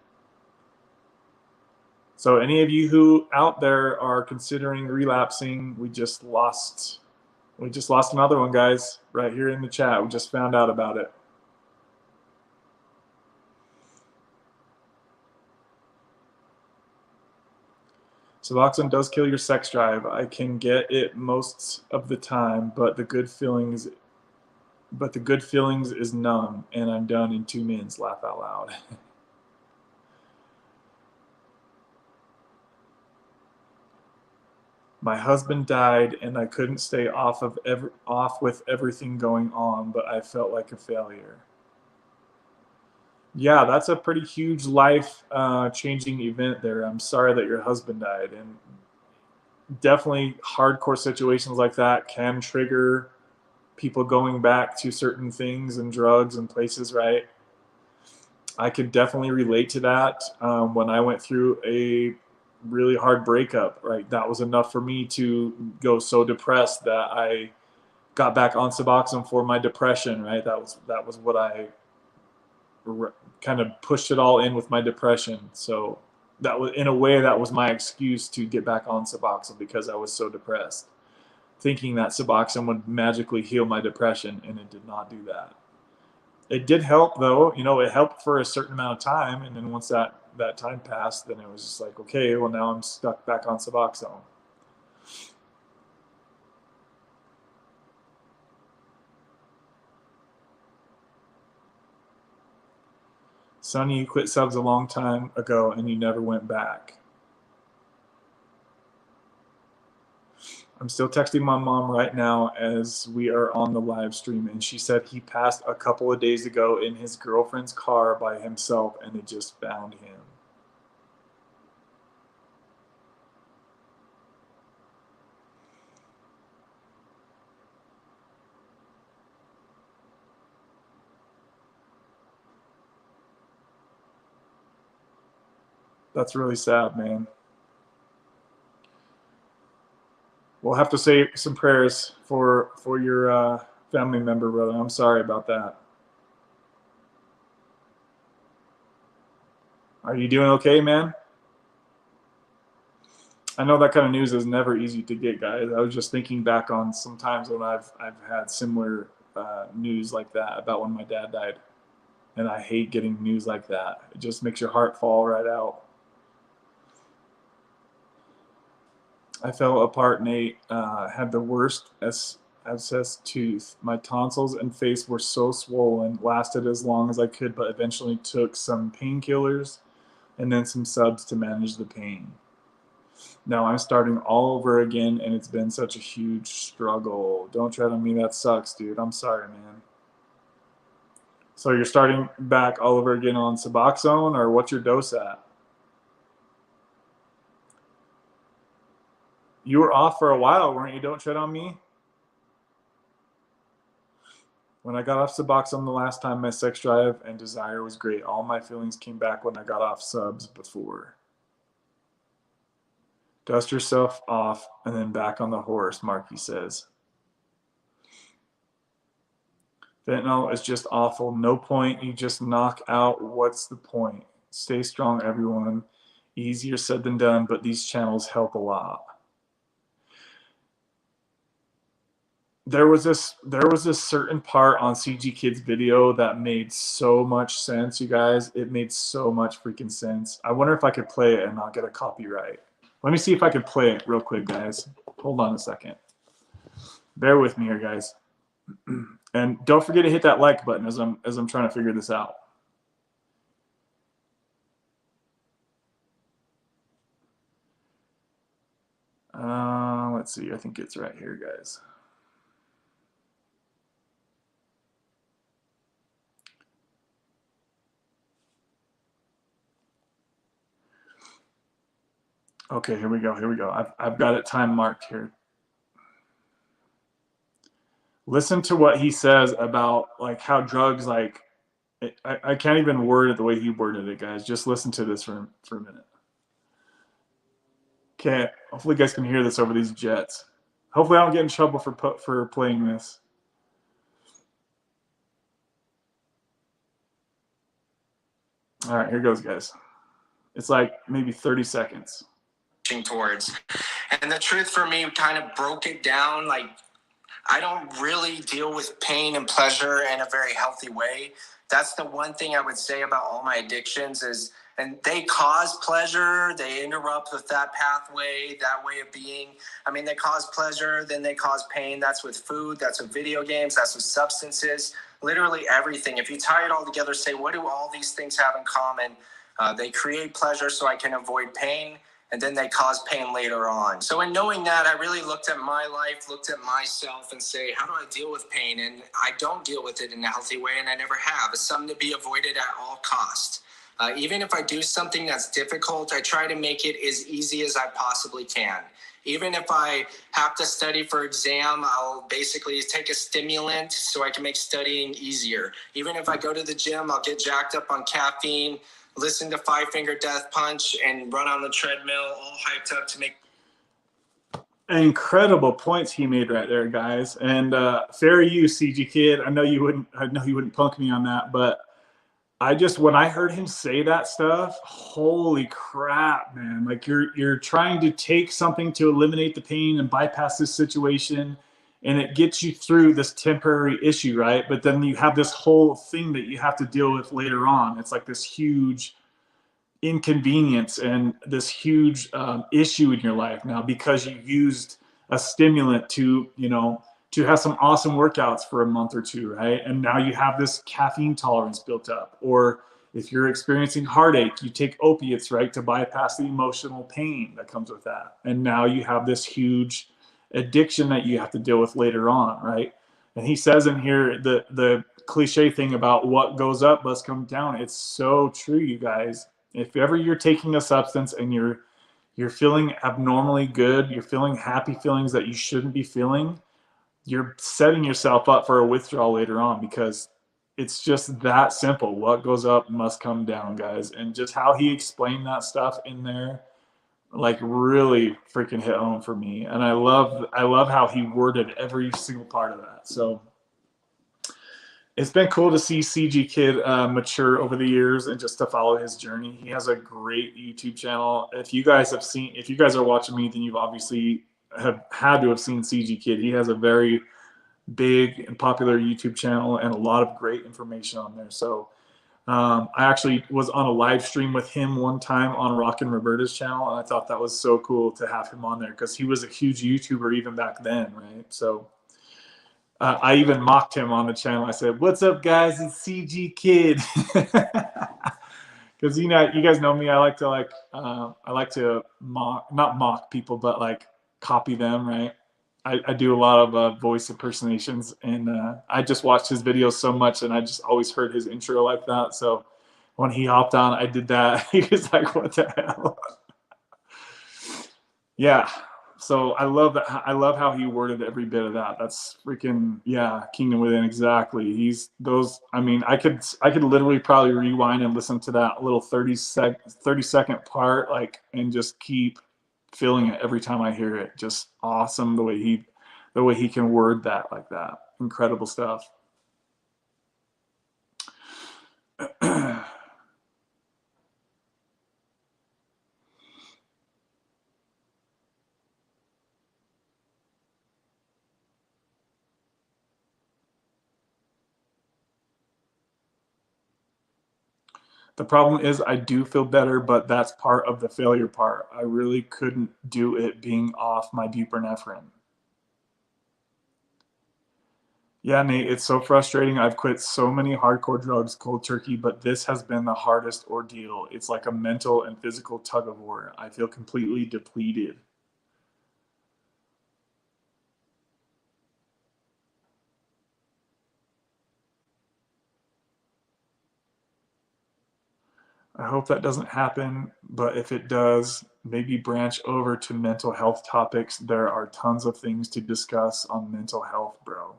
So any of you who out there are considering relapsing, we just lost another one, guys, right here in the chat. We just found out about it. Suboxone does kill your sex drive. I can get it most of the time, but the good feelings is numb, and I'm done in 2 minutes. Laugh out loud. My husband died, and I couldn't stay off with everything going on, but I felt like a failure. Yeah, that's a pretty huge life-changing event there. I'm sorry that your husband died, and definitely hardcore situations like that can trigger people going back to certain things and drugs and places, right? I could definitely relate to that. When I went through a really hard breakup, right, that was enough for me to go so depressed that I got back on Suboxone for my depression, right? That was what I kind of pushed it all in with my depression. So that was, in a way, that was my excuse to get back on Suboxone, because I was so depressed, thinking that Suboxone would magically heal my depression, and it did not do that. It did help, though. You know, it helped for a certain amount of time, and then once that time passed, then it was just like, okay, well, now I'm stuck back on Suboxone. Sonny, you quit subs a long time ago and you never went back. I'm still texting my mom right now as we are on the live stream, and she said he passed a couple of days ago in his girlfriend's car by himself, and it just found him. That's really sad, man. We'll have to say some prayers for your family member, brother. I'm sorry about that. Are you doing okay, man? I know that kind of news is never easy to get, guys. I was just thinking back on some times when I've had similar news like that about when my dad died, and I hate getting news like that. It just makes your heart fall right out. I fell apart, Nate. Had the worst abscess tooth. My tonsils and face were so swollen, lasted as long as I could, but eventually took some painkillers and then some subs to manage the pain. Now I'm starting all over again, and it's been such a huge struggle. Don't tread on me. That sucks, dude. I'm sorry, man. So you're starting back all over again on Suboxone, or what's your dose at? You were off for a while, weren't you? Don't tread on me. When I got off Suboxone the last time, my sex drive and desire was great. All my feelings came back when I got off subs before. Dust yourself off and then back on the horse, Marky says. Fentanyl is just awful. No point. You just knock out. What's the point? Stay strong, everyone. Easier said than done, but these channels help a lot. There was this certain part on CG Kids video that made so much sense, you guys. It made so much freaking sense. I wonder if I could play it and not get a copyright. Let me see if I can play it real quick, guys. Hold on a second. Bear with me here, guys. And don't forget to hit that like button as I'm trying to figure this out. Let's see. I think it's right here, guys. Okay, here we go. Here we go. I've got it time marked here. Listen to what he says about like how drugs, like I can't even word it the way he worded it, guys. Just listen to this for a minute. Okay, hopefully you guys can hear this over these jets. Hopefully I don't get in trouble for playing this. All right, here goes, guys. It's like maybe 30 seconds. Towards. And the truth for me kind of broke it down. Like, I don't really deal with pain and pleasure in a very healthy way. That's the one thing I would say about all my addictions is, and they cause pleasure, they interrupt with that pathway, that way of being. I mean, they cause pleasure, then they cause pain. That's with food, that's with video games, that's with substances, literally everything. If you tie it all together, say, what do all these things have in common? They create pleasure so I can avoid pain, and then they cause pain later on. So in knowing that, I really looked at my life, looked at myself and say, how do I deal with pain? And I don't deal with it in a healthy way, and I never have. It's something to be avoided at all costs. Even if I do something that's difficult, I try to make it as easy as I possibly can. Even if I have to study for exam, I'll basically take a stimulant so I can make studying easier. Even if I go to the gym, I'll get jacked up on caffeine, listen to Five Finger Death Punch, and run on the treadmill, all hyped up to make. Incredible points he made right there, guys. And fair use, CG Kid. I know you wouldn't punk me on that, but when I heard him say that stuff, holy crap, man. Like you're trying to take something to eliminate the pain and bypass this situation, and it gets you through this temporary issue, right? But then you have this whole thing that you have to deal with later on. It's like this huge inconvenience and this huge issue in your life now because you used a stimulant to have some awesome workouts for a month or two, right? And now you have this caffeine tolerance built up. Or if you're experiencing heartache, you take opiates, right, to bypass the emotional pain that comes with that. And now you have this huge addiction that you have to deal with later on, right? And he says in here the cliche thing about what goes up must come down. It's so true, you guys. If ever you're taking a substance and you're feeling abnormally good, you're feeling happy feelings that you shouldn't be feeling, you're setting yourself up for a withdrawal later on, because it's just that simple. What goes up must come down, guys. And just how he explained that stuff in there, like, really freaking hit home for me. And I love how he worded every single part of that. So it's been cool to see CG Kid mature over the years and just to follow his journey. He has a great YouTube channel. If you guys are watching me, then you've obviously have had to have seen CG Kid. He has a very big and popular YouTube channel and a lot of great information on there. So I actually was on a live stream with him one time on Rockin' Roberta's channel, and I thought that was so cool to have him on there because he was a huge YouTuber even back then, right? So I even mocked him on the channel. I said, "What's up, guys? It's CG Kid." Because you guys know me. I like to not mock people, but like copy them, right? I do a lot of voice impersonations, and I just watched his videos so much, and I just always heard his intro like that. So when he hopped on, I did that. He was like, "What the hell?" Yeah. So I love that. I love how he worded every bit of that. That's freaking, yeah, Kingdom Within, exactly. I mean, I could literally probably rewind and listen to that little 30-second part, like, and just keep feeling it every time I hear it. Just awesome the way he can word that like that. Incredible stuff. The problem is I do feel better, but that's part of the failure part. I really couldn't do it being off my buprenorphine. Yeah, Nate, it's so frustrating. I've quit so many hardcore drugs cold turkey, but this has been the hardest ordeal. It's like a mental and physical tug of war. I feel completely depleted. I hope that doesn't happen, but if it does, maybe branch over to mental health topics. There are tons of things to discuss on mental health, bro.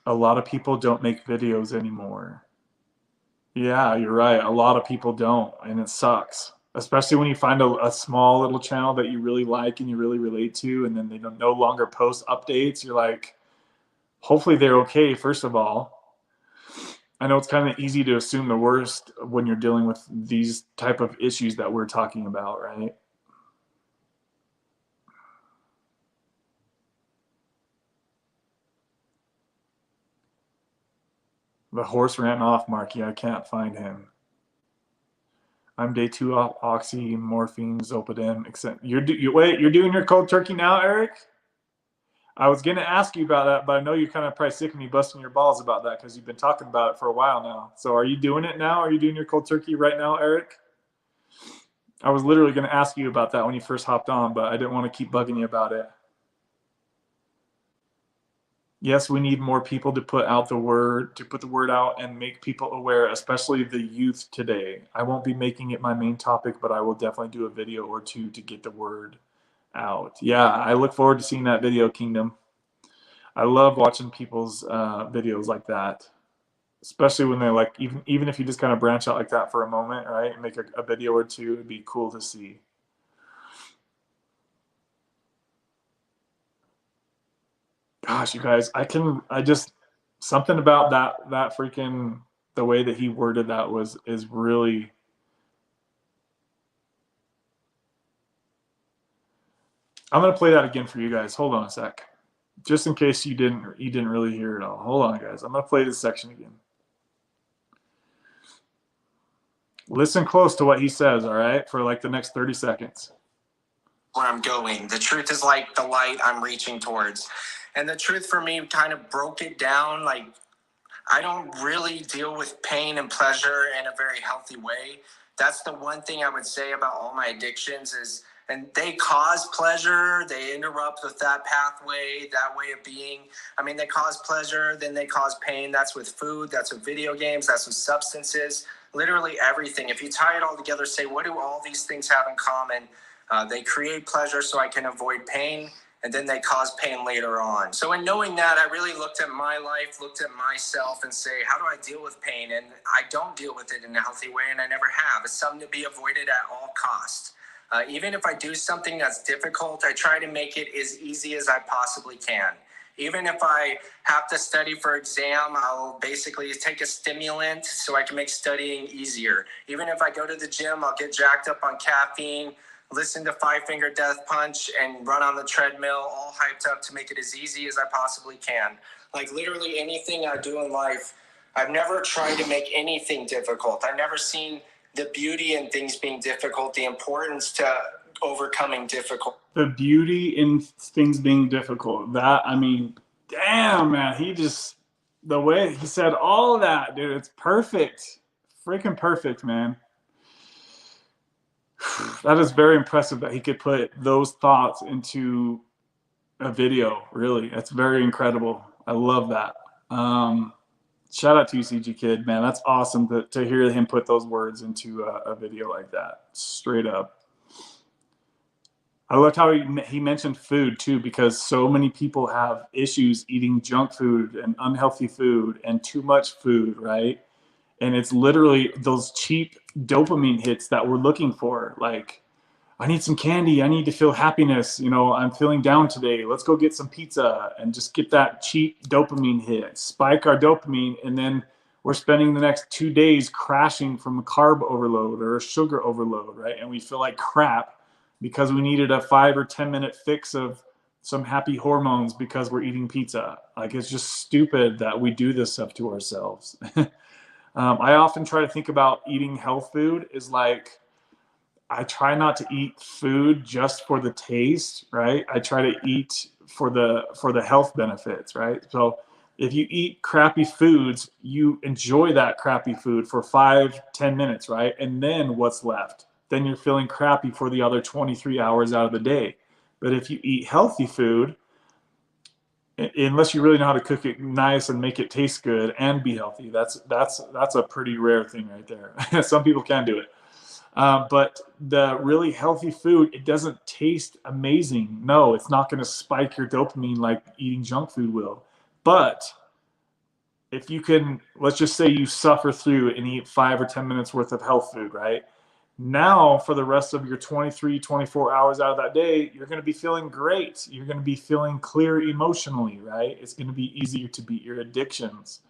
A lot of people don't make videos anymore. Yeah, you're right. A lot of people don't, and it sucks. Especially when you find a small little channel that you really like and you really relate to, and then they don't no longer post updates. You're like, hopefully they're okay, first of all. I know it's kind of easy to assume the worst when you're dealing with these type of issues that we're talking about, right? The horse ran off, Marky. I can't find him. I'm day 2 off oxy, morphine, zolpidem. Except you're doing your cold turkey now, Eric? I was gonna ask you about that, but I know you're kind of probably sick of me busting your balls about that because you've been talking about it for a while now. So are you doing it now? Are you doing your cold turkey right now, Eric? I was literally gonna ask you about that when you first hopped on, but I didn't want to keep bugging you about it. Yes, we need more people to put the word out and make people aware, especially the youth today. I won't be making it my main topic, but I will definitely do a video or two to get the word out. Yeah, I look forward to seeing that video, Kingdom. I love watching people's videos like that, especially when they're like, even if you just kind of branch out like that for a moment, right, and make a video or two, it'd be cool to see. Gosh, you guys, something about that freaking, the way that he worded that is really. I'm gonna play that again for you guys. Hold on a sec, just in case you didn't really hear it all. Hold on, guys. I'm gonna play this section again. Listen close to what he says, all right, for like the next 30 seconds. Where I'm going. The truth is like the light I'm reaching towards. And the truth for me kind of broke it down. Like, I don't really deal with pain and pleasure in a very healthy way. That's the one thing I would say about all my addictions is, and they cause pleasure, they interrupt with that pathway, that way of being. I mean, they cause pleasure, then they cause pain. That's with food, that's with video games, that's with substances, literally everything. If you tie it all together, say, what do all these things have in common? They create pleasure so I can avoid pain, and then they cause pain later on. So in knowing that, I really looked at my life, looked at myself and say, how do I deal with pain? And I don't deal with it in a healthy way, and I never have. It's something to be avoided at all costs. Even if I do something that's difficult, I try to make it as easy as I possibly can. Even if I have to study for exam, I'll basically take a stimulant so I can make studying easier. Even if I go to the gym, I'll get jacked up on caffeine, listen to Five Finger Death Punch, and run on the treadmill, all hyped up to make it as easy as I possibly can. Like literally anything I do in life, I've never tried to make anything difficult. I've never seen the beauty in things being difficult, the importance to overcoming difficult. The beauty in things being difficult. That, I mean, damn, man. The way he said all of that, dude, it's perfect. Freaking perfect, man. That is very impressive that he could put those thoughts into a video, really. That's very incredible. I love that. Shout out to you, CG Kid, man. That's awesome to hear him put those words into a video like that, straight up. I loved how he mentioned food, too, because so many people have issues eating junk food and unhealthy food and too much food, right? And it's literally those cheap dopamine hits that we're looking for. Like, I need some candy. I need to feel happiness. You know, I'm feeling down today. Let's go get some pizza and just get that cheap dopamine hit, spike our dopamine. And then we're spending the next 2 days crashing from a carb overload or a sugar overload, right? And we feel like crap because we needed a 5 or 10 minute fix of some happy hormones because we're eating pizza. Like, it's just stupid that we do this stuff to ourselves. I often try to think about eating health food is like, I try not to eat food just for the taste, right? I try to eat for the health benefits, right? So if you eat crappy foods, you enjoy that crappy food for 5-10 minutes, right? And then what's left? Then you're feeling crappy for the other 23 hours out of the day. But if you eat healthy food, unless you really know how to cook it nice and make it taste good and be healthy, that's a pretty rare thing right there. Some people can do it. But the really healthy food, it doesn't taste amazing. No, it's not going to spike your dopamine like eating junk food will. But if you can, let's just say you suffer through and eat 5 or 10 minutes worth of health food, right? Now, for the rest of your 23, 24 hours out of that day, you're going to be feeling great. You're going to be feeling clear emotionally, right? It's going to be easier to beat your addictions.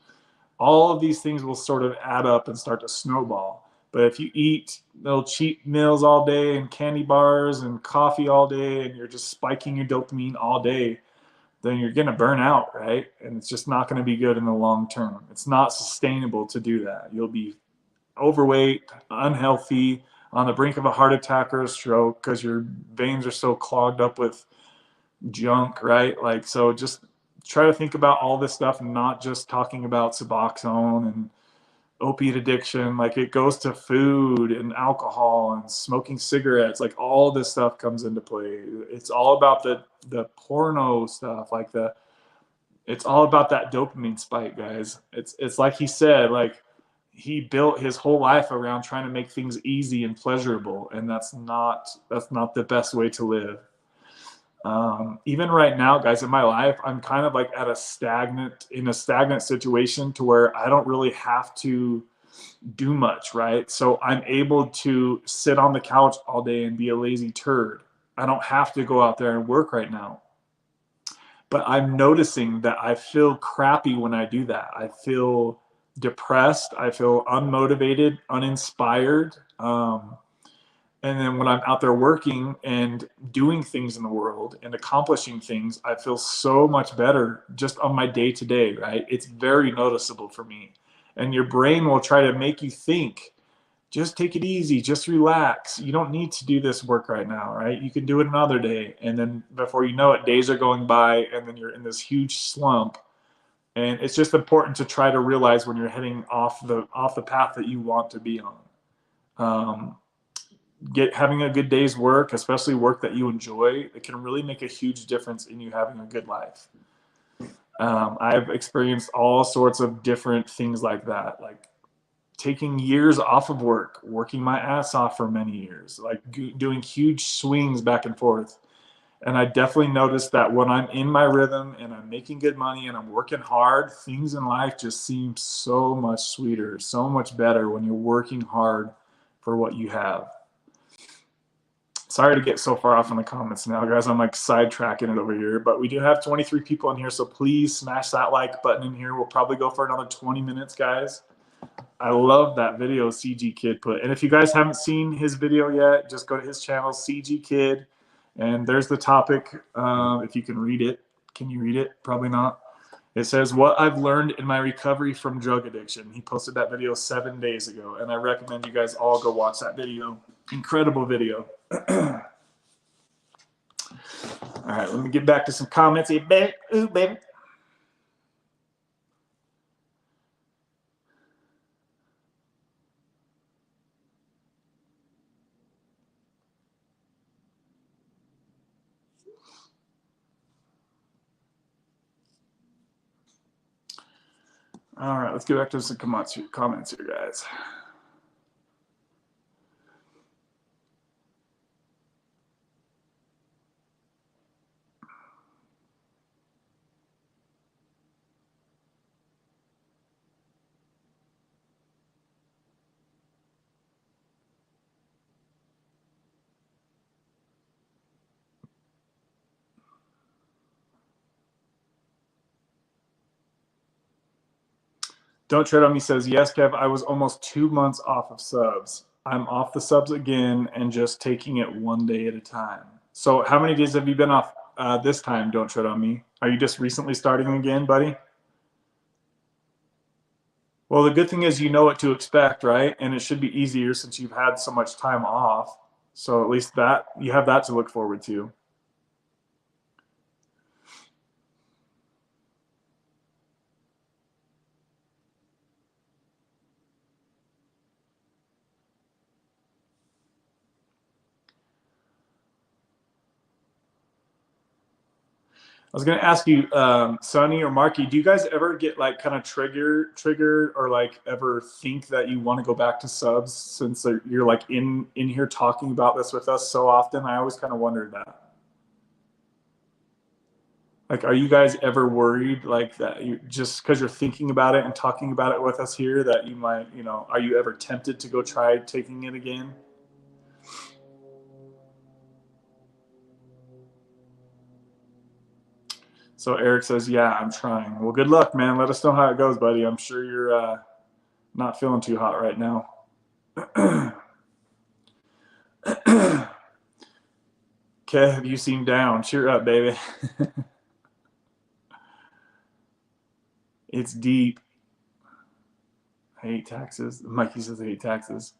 All of these things will sort of add up and start to snowball. But if you eat little cheap meals all day and candy bars and coffee all day and you're just spiking your dopamine all day, then you're going to burn out, right? And it's just not going to be good in the long term. It's not sustainable to do that. You'll be overweight, unhealthy, on the brink of a heart attack or a stroke because your veins are so clogged up with junk, right? Like, so just try to think about all this stuff and not just talking about Suboxone and opiate addiction. Like, it goes to food and alcohol and smoking cigarettes. Like, all this stuff comes into play. It's all about the porno stuff. Like, it's all about that dopamine spike, guys. It's like he said, like, he built his whole life around trying to make things easy and pleasurable, and that's not the best way to live. Even right now, guys, in my life, I'm kind of like in a stagnant situation to where I don't really have to do much, right? So I'm able to sit on the couch all day and be a lazy turd. I don't have to go out there and work right now. But I'm noticing that I feel crappy when I do that. I feel depressed. I feel unmotivated, uninspired. And then when I'm out there working and doing things in the world and accomplishing things, I feel so much better just on my day to day, right? It's very noticeable for me. And your brain will try to make you think, just take it easy, just relax. You don't need to do this work right now, right? You can do it another day. And then before you know it, days are going by and then you're in this huge slump. And it's just important to try to realize when you're heading off the path that you want to be on. Having a good day's work, especially work that you enjoy, it can really make a huge difference in you having a good life. I've experienced all sorts of different things like that, like taking years off of work, working my ass off for many years, like doing huge swings back and forth. And I definitely noticed that when I'm in my rhythm and I'm making good money and I'm working hard, things in life just seem so much sweeter, so much better when you're working hard for what you have. Sorry to get so far off in the comments now, guys. I'm like sidetracking it over here, but we do have 23 people in here, so please smash that like button in here. We'll probably go for another 20 minutes, guys. I love that video CG Kid put. And if you guys haven't seen his video yet, just go to his channel, CG Kid, and there's the topic. If you can read it. Can you read it? Probably not. It says, what I've learned in my recovery from drug addiction. He posted that video 7 days ago, and I recommend you guys all go watch that video. Incredible video. All right, let me get back to some comments here, baby. Ooh, baby. All right, let's get back to some comments here, guys. Don't Tread on Me says, yes, Kev, I was almost 2 months off of subs. I'm off the subs again and just taking it one day at a time. So how many days have you been off this time, Don't Tread on Me? Are you just recently starting again, buddy? Well, the good thing is you know what to expect, right? And it should be easier since you've had so much time off. So at least that you have that to look forward to. I was going to ask you, Sonny or Marky, do you guys ever get like kind of triggered or like ever think that you want to go back to subs since you're like in here talking about this with us so often? I always kind of wondered that. Like, are you guys ever worried like that you just because you're thinking about it and talking about it with us here that you might, are you ever tempted to go try taking it again? So Eric says, yeah, I'm trying. Well, good luck, man. Let us know how it goes, buddy. I'm sure you're not feeling too hot right now. Kev, you seem down. Cheer up, baby. It's deep. I hate taxes. Mikey says I hate taxes.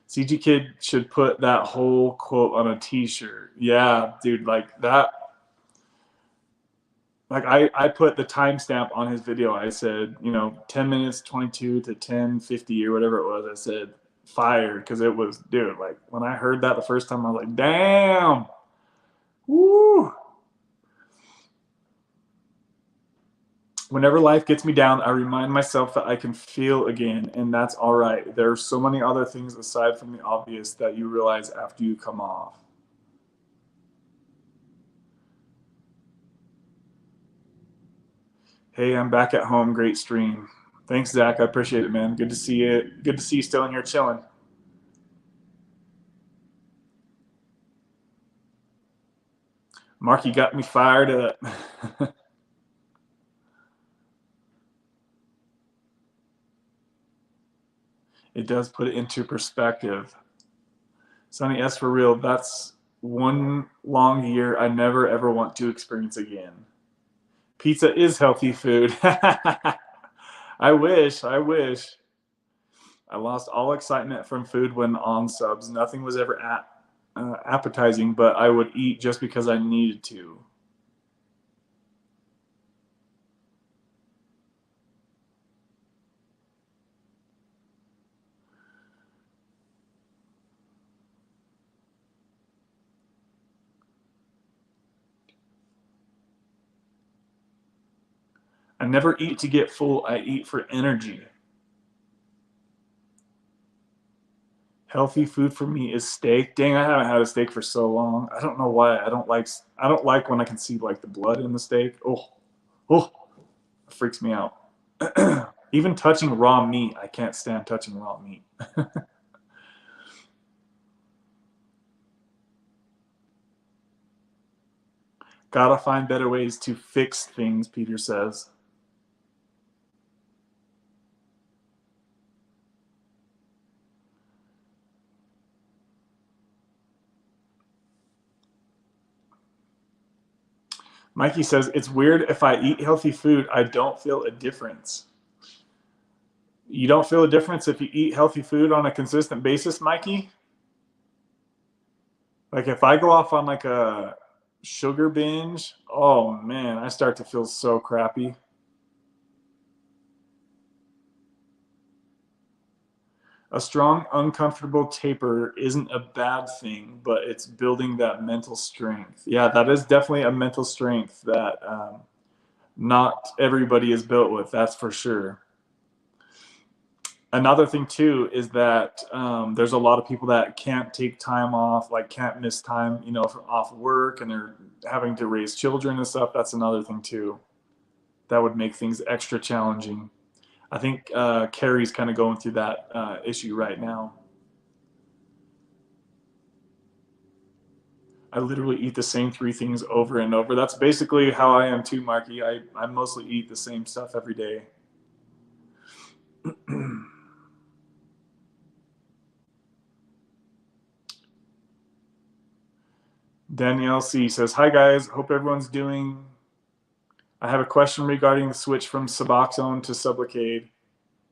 CG Kid should put that whole quote on a t-shirt. Yeah, dude, like that. Like I put the timestamp on his video. I said, 10 minutes 22 to 10:50 or whatever it was. I said fire because it was, dude, like when I heard that the first time, I was like, damn. Woo. Whenever life gets me down, I remind myself that I can feel again, and that's all right. There are so many other things aside from the obvious that you realize after you come off. Hey, I'm back at home. Great stream. Thanks, Zach. I appreciate it, man. Good to see you. Good to see you still in here chilling. Mark, you got me fired up. It does put it into perspective. Sonny S, for real, that's one long year I never ever want to experience again. Pizza is healthy food. I wish. I lost all excitement from food when on subs. Nothing was ever appetizing, but I would eat just because I needed to. I never eat to get full. I eat for energy. Healthy food for me is steak. Dang, I haven't had a steak for so long. I don't know why. I don't like when I can see like the blood in the steak. Oh, it freaks me out. Even touching raw meat, I can't stand touching raw meat. Gotta find better ways to fix things, Peter says. Mikey says, it's weird if I eat healthy food, I don't feel a difference. You don't feel a difference if you eat healthy food on a consistent basis, Mikey? Like if I go off on like a sugar binge, oh man, I start to feel so crappy. A strong, uncomfortable taper isn't a bad thing, but it's building that mental strength. Yeah, that is definitely a mental strength that not everybody is built with, that's for sure. Another thing too is that there's a lot of people that can't take time off, like can't miss time, you know, off work, and they're having to raise children and stuff. That's another thing too. That would make things extra challenging. I think Carrie's kind of going through that issue right now. I literally eat the same 3 things over and over. That's basically how I am too, Marky. I mostly eat the same stuff every day. Danielle C says, hi guys, hope everyone's doing. I have a question regarding the switch from Suboxone to Sublocade.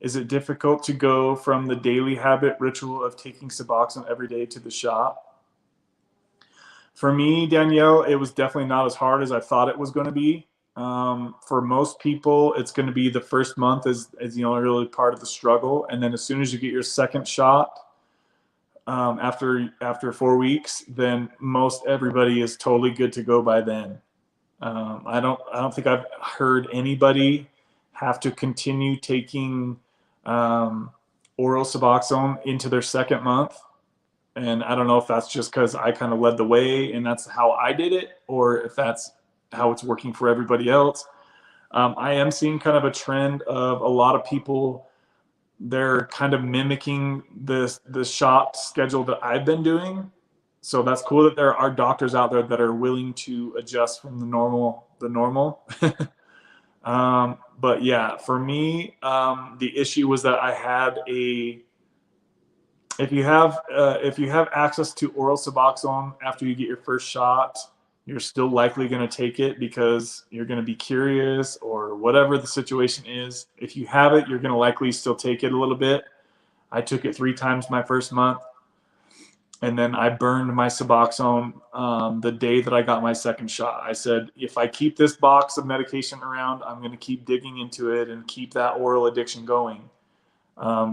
Is it difficult to go from the daily habit ritual of taking Suboxone every day to the shot? For me, Danielle, it was definitely not as hard as I thought it was going to be. For most people, it's going to be the first month is the only really part of the struggle. And then as soon as you get your second shot, after 4 weeks, then most everybody is totally good to go by then. I don't think I've heard anybody have to continue taking oral Suboxone into their second month. And I don't know if that's just because I kind of led the way and that's how I did it, or if that's how it's working for everybody else. I am seeing kind of a trend of a lot of people, they're kind of mimicking the shot schedule that I've been doing. So that's cool that there are doctors out there that are willing to adjust from the normal. But yeah, for me, the issue was that I had if you have access to oral Suboxone after you get your first shot, you're still likely going to take it because you're going to be curious or whatever the situation is. If you have it, you're going to likely still take it a little bit. I took it 3 times my first month, and then I burned my Suboxone the day that I got my second shot. I said, if I keep this box of medication around, I'm going to keep digging into it and keep that oral addiction going.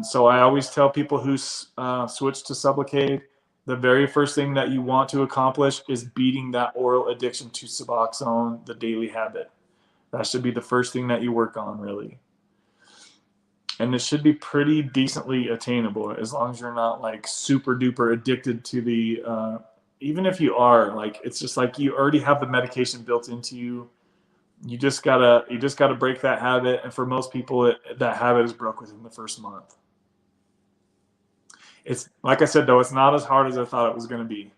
So I always tell people who switch to Sublocade, the very first thing that you want to accomplish is beating that oral addiction to Suboxone, the daily habit. That should be the first thing that you work on, really. And it should be pretty decently attainable as long as you're not like super duper addicted to the, even if you are, like, it's just like you already have the medication built into you. You just gotta break that habit. And for most people, that habit is broke within the first month. It's like I said, though, it's not as hard as I thought it was going to be.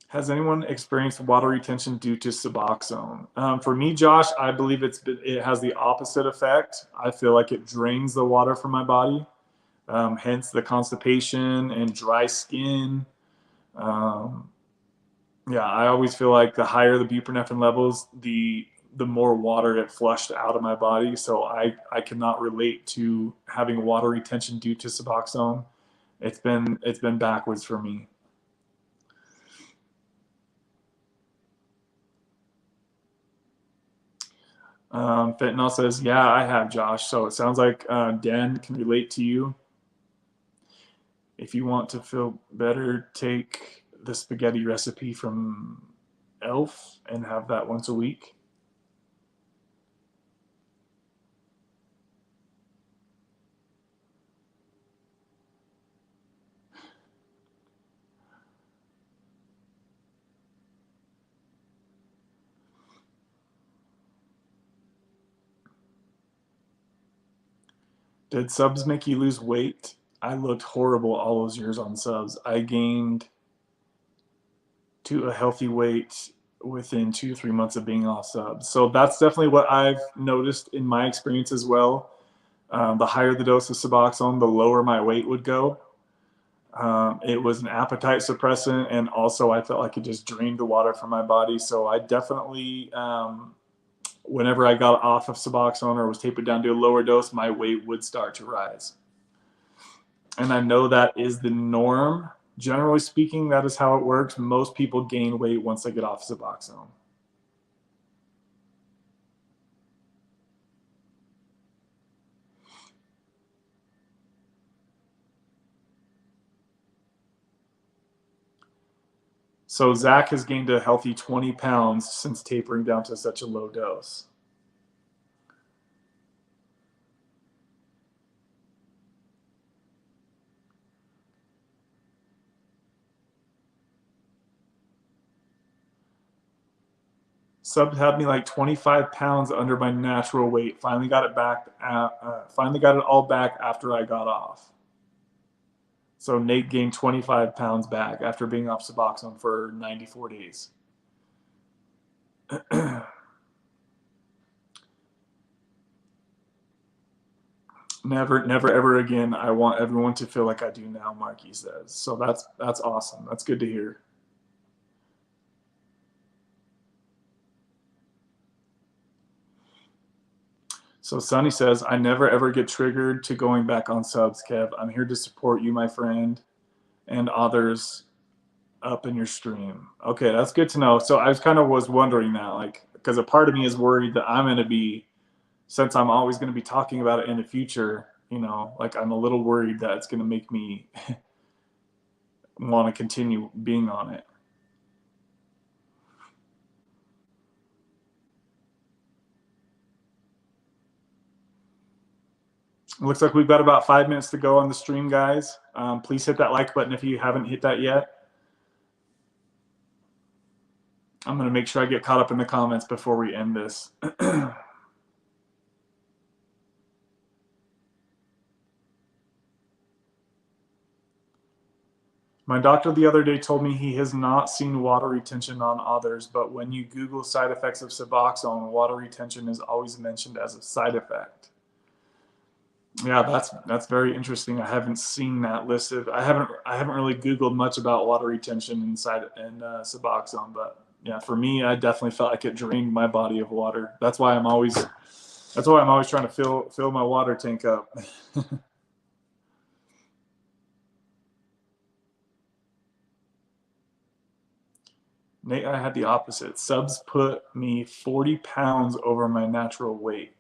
Has anyone experienced water retention due to Suboxone? For me, Josh, I believe it has the opposite effect. I feel like it drains the water from my body, hence the constipation and dry skin. Yeah, I always feel like the higher the buprenorphine levels, the more water it flushed out of my body. So I cannot relate to having water retention due to Suboxone. It's been backwards for me. Fentanyl says, yeah, I have, Josh. So it sounds like Dan can relate to you. If you want to feel better, take the spaghetti recipe from Elf and have that once a week. Did subs make you lose weight? I looked horrible all those years on subs. I gained to a healthy weight within 2 to 3 months of being off subs. So that's definitely what I've noticed in my experience as well. The higher the dose of Suboxone, the lower my weight would go. It was an appetite suppressant, and also I felt like it just drained the water from my body. So I definitely, whenever I got off of Suboxone or was tapered down to a lower dose, my weight would start to rise. And I know that is the norm. Generally speaking, that is how it works. Most people gain weight once they get off Suboxone. So Zach has gained a healthy 20 pounds since tapering down to such a low dose. Sub had me like 25 pounds under my natural weight. Finally got it back. Finally got it all back after I got off. So Nate gained 25 pounds back after being off Suboxone for 94 days. Never, ever again. I want everyone to feel like I do now, Marky says. So that's awesome. That's good to hear. So Sonny says, I never ever get triggered to going back on subs, Kev. I'm here to support you, my friend, and others up in your stream. Okay, that's good to know. So I was wondering that, like, because a part of me is worried that I'm going to be, since I'm always going to be talking about it in the future, you know, like I'm a little worried that it's going to make me want to continue being on it. It looks like we've got about 5 minutes to go on the stream, guys. Please hit that like button if you haven't hit that yet. I'm going to make sure I get caught up in the comments before we end this. My doctor the other day told me he has not seen water retention on others, but when you Google side effects of Suboxone, water retention is always mentioned as a side effect. Yeah, that's very interesting. I haven't seen that listed. I haven't really Googled much about water retention in Suboxone, but yeah, for me, I definitely felt like it drained my body of water. That's why I'm always trying to fill my water tank up. Nate, I had the opposite. Subs put me 40 pounds over my natural weight.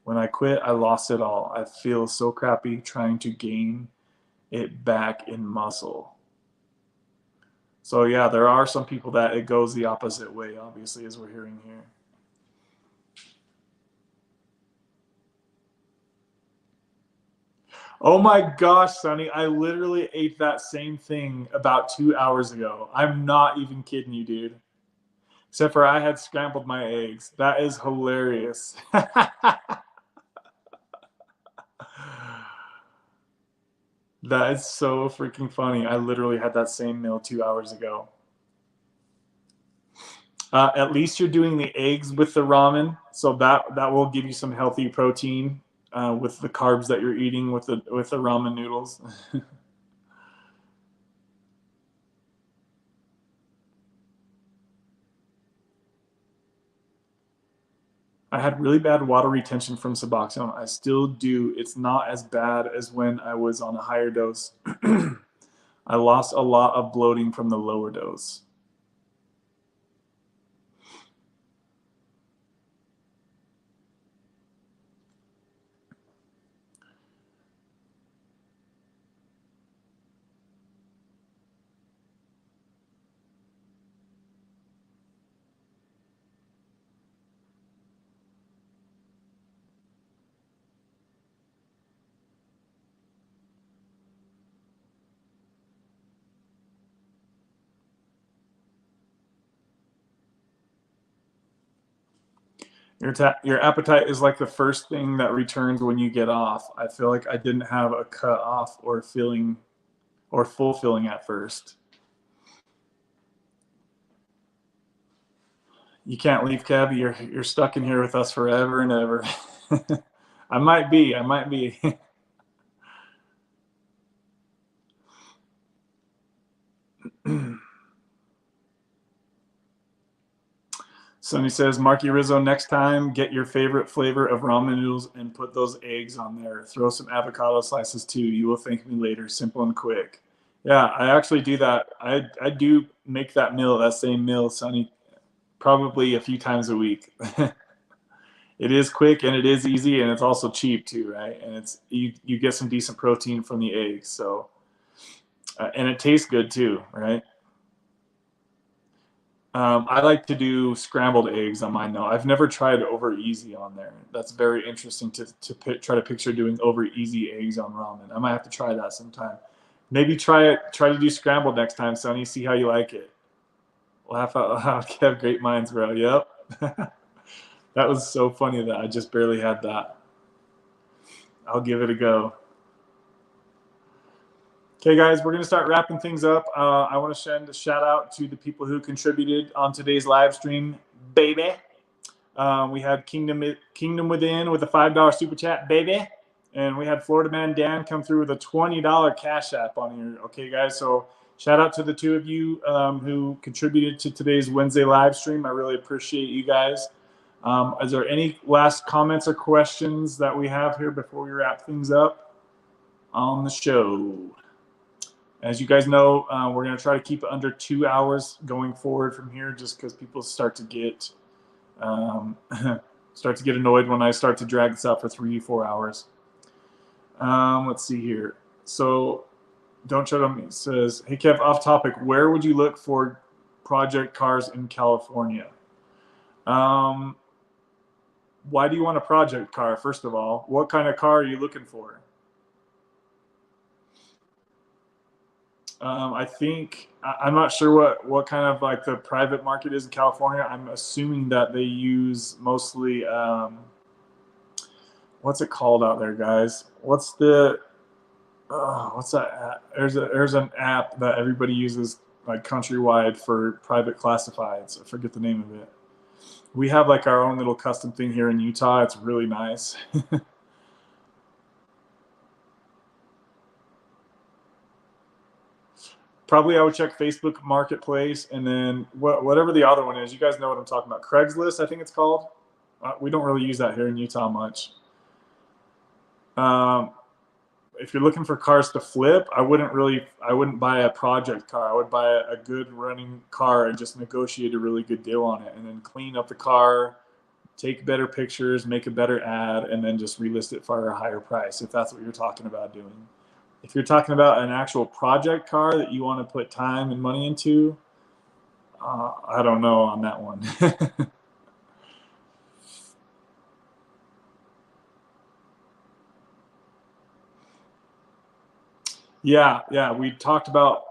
When I quit, I lost it all. I feel so crappy trying to gain it back in muscle. So yeah, there are some people that it goes the opposite way, obviously, as we're hearing here. Oh my gosh, Sonny, I literally ate that same thing about 2 hours ago. I'm not even kidding you, dude. Except for I had scrambled my eggs. That is hilarious. That is so freaking funny. I literally had that same meal 2 hours ago. At least you're doing the eggs with the ramen, so that will give you some healthy protein with the carbs that you're eating with the ramen noodles. I had really bad water retention from Suboxone. I still do. It's not as bad as when I was on a higher dose. I lost a lot of bloating from the lower dose. Your appetite is like the first thing that returns when you get off. I feel like I didn't have a cut off or feeling or full feeling at first. You can't leave, Kev. You're stuck in here with us forever and ever. I might be. Sonny says, Marky Rizzo, next time, get your favorite flavor of ramen noodles and put those eggs on there. Throw some avocado slices too. You will thank me later. Simple and quick. Yeah, I actually do that. I do make that same meal, Sonny, probably a few times a week. It is quick and it is easy and it's also cheap too, right? And it's you get some decent protein from the eggs. So, and it tastes good too, right? I like to do scrambled eggs on mine though. I've never tried over easy on there. That's very interesting to try to picture doing over easy eggs on ramen. I might have to try that sometime. Maybe try to do scrambled next time, Sonny. See how you like it. Laugh out loud. Kev, great minds, bro. Yep. That was so funny that I just barely had that. I'll give it a go. Okay, guys, we're going to start wrapping things up. I want to send a shout out to the people who contributed on today's live stream, baby. We had Kingdom Within with a $5 super chat, baby. And we had Florida Man Dan come through with a $20 cash app on here. Okay, guys, so shout out to the two of you who contributed to today's Wednesday live stream. I really appreciate you guys. Is there any last comments or questions that we have here before we wrap things up on the show? As you guys know, we're going to try to keep it under 2 hours going forward from here, just because people start to get annoyed when I start to drag this out for 3-4 hours. Let's see here. So, Don't Shut On Me says, "Hey Kev, off topic. Where would you look for project cars in California?" Why do you want a project car? First of all, what kind of car are you looking for? I think I'm not sure what kind of like the private market is in California. I'm assuming that they use mostly what's it called out there, guys? What's that app? There's an app that everybody uses like countrywide for private classifieds. I forget the name of it. We have like our own little custom thing here in Utah. It's really nice. Probably I would check Facebook Marketplace, and then whatever the other one is. You guys know what I'm talking about. Craigslist, I think it's called. We don't really use that here in Utah much. If you're looking for cars to flip, I wouldn't buy a project car. I would buy a good running car and just negotiate a really good deal on it, and then clean up the car, take better pictures, make a better ad, and then just relist it for a higher price if that's what you're talking about doing. If you're talking about an actual project car that you want to put time and money into, I don't know on that one. Yeah, we talked about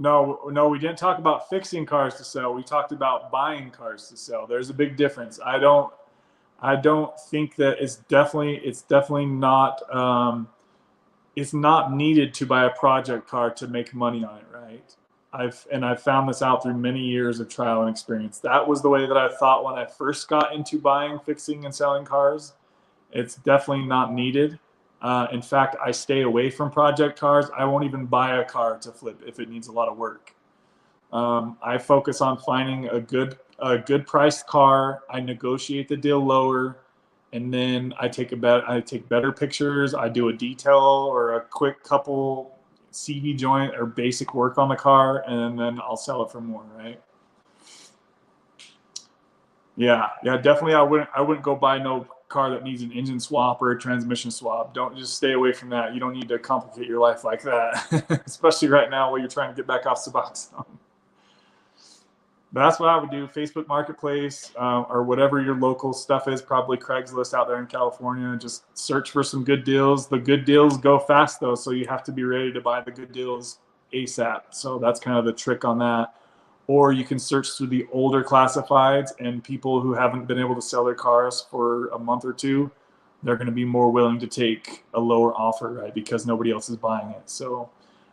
No, we didn't talk about fixing cars to sell. We talked about buying cars to sell. There's a big difference. I don't think that it's definitely not it's not needed to buy a project car to make money on it, right? I've found this out through many years of trial and experience. That was the way that I thought when I first got into buying, fixing, and selling cars. It's definitely not needed. In fact, I stay away from project cars. I won't even buy a car to flip if it needs a lot of work. I focus on finding a good priced car. I negotiate the deal lower, and then I take better pictures. I do a detail or a quick couple CV joint or basic work on the car, and then I'll sell it for more, right? Yeah, definitely. I wouldn't go buy no car that needs an engine swap or a transmission swap. Don't, just stay away from that. You don't need to complicate your life like that, especially right now while you're trying to get back off Suboxone. But that's what I would do. Facebook Marketplace, or whatever your local stuff is, probably Craigslist out there in California. Just search for some good deals. The good deals go fast though, so you have to be ready to buy the good deals ASAP. So that's kind of the trick on that. Or you can search through the older classifieds, and people who haven't been able to sell their cars for a month or two, they're going to be more willing to take a lower offer, right? Because nobody else is buying it. So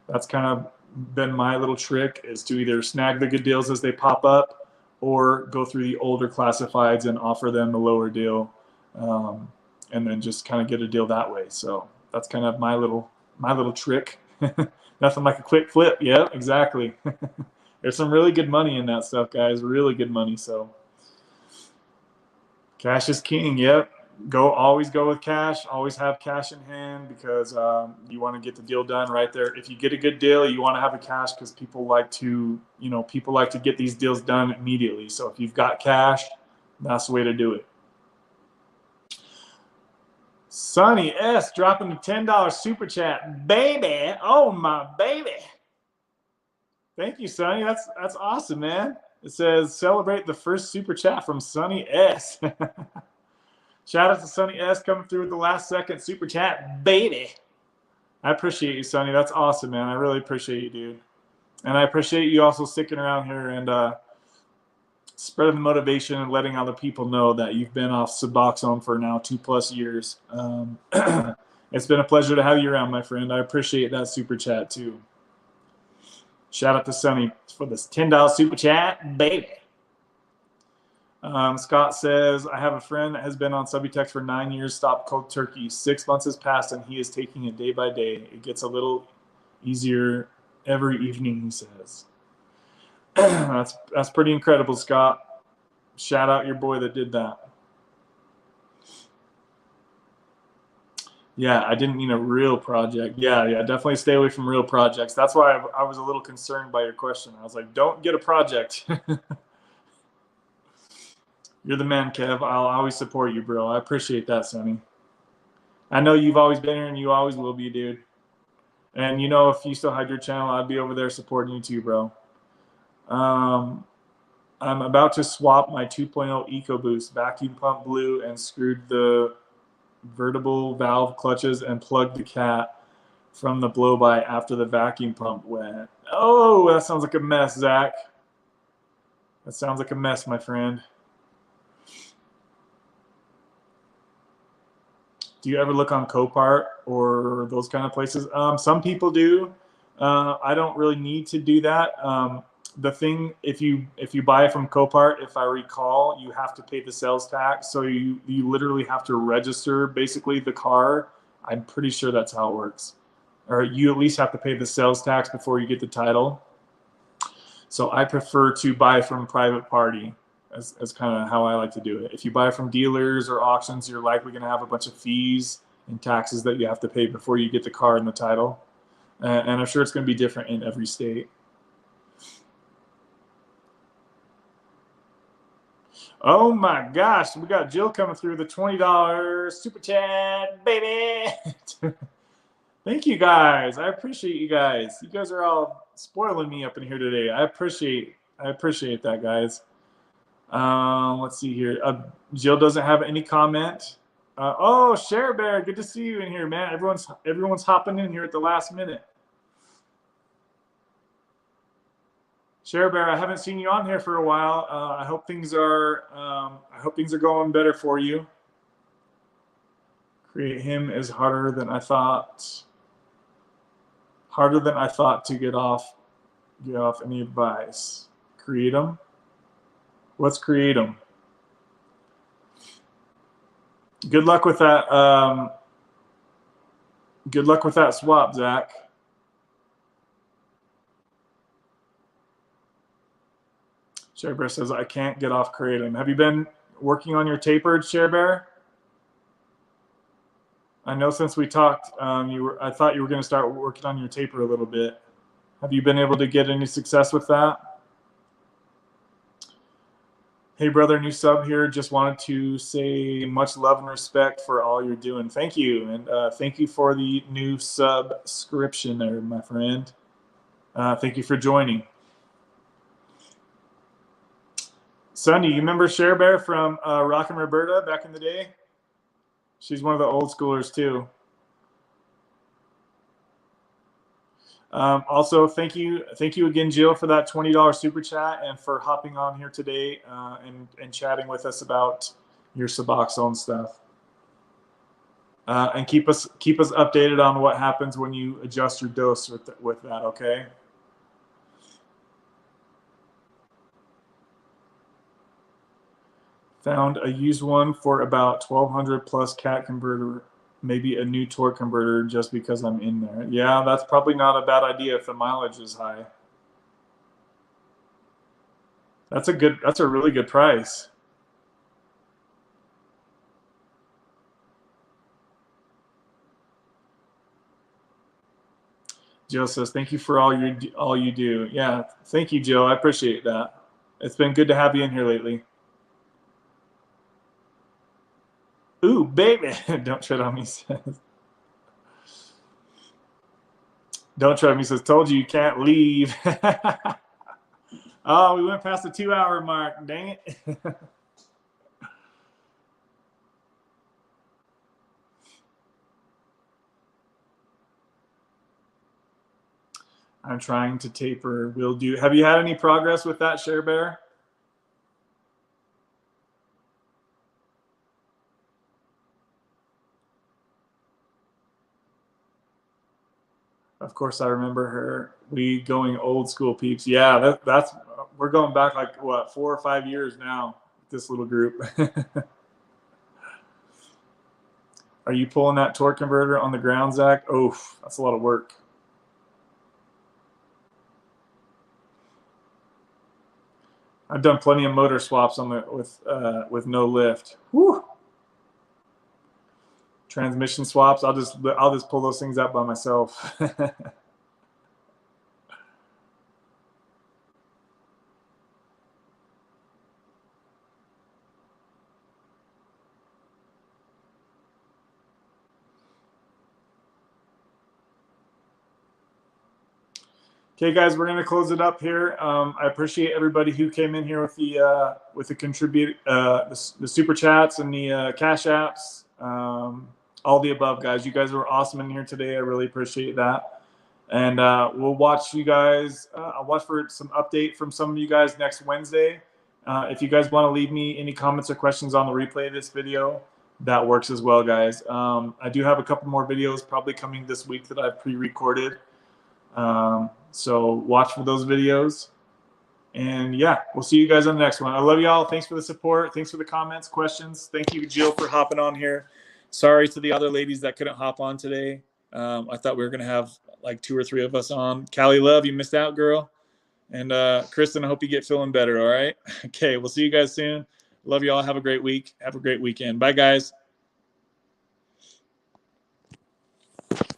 that's kind of been my little trick, is to either snag the good deals as they pop up, or go through the older classifieds and offer them the lower deal, and then just kind of get a deal that way. So that's kind of my little trick. Nothing like a quick flip. Yeah, exactly. There's some really good money in that stuff, guys. Really good money. So cash is king. Yep. Always go with cash. Always have cash in hand, because you want to get the deal done right there. If you get a good deal, you want to have the cash, because people like to get these deals done immediately. So if you've got cash, that's the way to do it. Sonny S dropping the $10 super chat, baby. Oh my baby. Thank you, Sonny. That's awesome, man. It says celebrate the first super chat from Sonny S. Shout out to Sonny S coming through with the last second super chat, baby. I appreciate you, Sonny. That's awesome, man. I really appreciate you, dude. And I appreciate you also sticking around here and spreading the motivation and letting other people know that you've been off Suboxone for now 2+ years. It's been a pleasure to have you around, my friend. I appreciate that super chat too. Shout out to Sonny for this $10 super chat, baby. Scott says, I have a friend that has been on Subutex for 9 years, stopped cold turkey. 6 months has passed, and he is taking it day by day. It gets a little easier every evening, he says. That's pretty incredible, Scott. Shout out your boy that did that. Yeah, I didn't mean a real project. Yeah, definitely stay away from real projects. That's why I was a little concerned by your question. I was like, don't get a project. You're the man, Kev. I'll always support you, bro. I appreciate that, Sonny. I know you've always been here, and you always will be, dude. And if you still had your channel, I'd be over there supporting you too, bro. I'm about to swap my 2.0 EcoBoost vacuum pump blue and screwed the vertebral valve clutches and plugged the cat from the blow-by after the vacuum pump went. Oh, that sounds like a mess, Zach. That sounds like a mess, my friend. Do you ever look on Copart or those kind of places? Some people do. I don't really need to do that. The thing, if you buy from Copart, if I recall, you have to pay the sales tax. So you literally have to register basically the car. I'm pretty sure that's how it works. Or you at least have to pay the sales tax before you get the title. So I prefer to buy from private party as kind of how I like to do it. If you buy from dealers or auctions, you're likely going to have a bunch of fees and taxes that you have to pay before you get the car and the title. And I'm sure it's going to be different in every state. Oh my gosh, we got Jill coming through the $20 super chat, baby. Thank you guys. I appreciate you guys. You guys are all spoiling me up in here today. I appreciate that, guys. Let's see here. Jill doesn't have any comment. Oh, Share Bear, good to see you in here, man. Everyone's hopping in here at the last minute. Share Bear, I haven't seen you on here for a while. I hope things are going better for you. Create him is harder than I thought. Harder than I thought to get off any advice. Create him. Let's create him. Good luck with that. Good luck with that swap, Zach. Share Bear says, I can't get off Kratom. Have you been working on your tapered, Share Bear? I know since we talked, I thought you were going to start working on your taper a little bit. Have you been able to get any success with that? Hey, brother, new sub here. Just wanted to say much love and respect for all you're doing. Thank you. And thank you for the new subscription there, my friend. Thank you for joining. Sunny, you remember Share Bear from Rockin' Roberta back in the day? She's one of the old schoolers too. Also, thank you again, Jill, for that $20 super chat and for hopping on here today and chatting with us about your Suboxone stuff. And keep us updated on what happens when you adjust your dose with that. Okay. Found a used one for about 1,200 plus cat converter, maybe a new torque converter just because I'm in there. Yeah, that's probably not a bad idea if the mileage is high. That's a really good price. Jill says, thank you for all you do. Yeah, thank you, Jill. I appreciate that. It's been good to have you in here lately. Ooh, baby. Don't tread on me, says. Don't tread on me, says, told you can't leave. Oh, we went past the 2-hour mark. Dang it. I'm trying to taper. Will do. Have you had any progress with that, Share Bear? Of course, I remember her. We going old school peeps. Yeah, that's we're going back like what 4 or 5 years now. This little group. Are you pulling that torque converter on the ground, Zach? Oh, that's a lot of work. I've done plenty of motor swaps on with no lift. Whew. Transmission swaps. I'll just pull those things out by myself. Okay, guys, we're going to close it up here. I appreciate everybody who came in here with the contribute the super chats and the cash apps. All the above, guys. You guys were awesome in here today. I really appreciate that. And we'll watch you guys. I'll watch for some update from some of you guys next Wednesday. If you guys want to leave me any comments or questions on the replay of this video, that works as well, guys. I do have a couple more videos probably coming this week that I've pre-recorded. So watch for those videos. And yeah, we'll see you guys on the next one. I love y'all. Thanks for the support. Thanks for the comments, questions. Thank you, Jill, for hopping on here. Sorry to the other ladies that couldn't hop on today. I thought we were going to have like 2 or 3 of us on. Callie Love, you missed out, girl. And Kristen, I hope you get feeling better, all right? Okay, we'll see you guys soon. Love y'all. Have a great week. Have a great weekend. Bye, guys.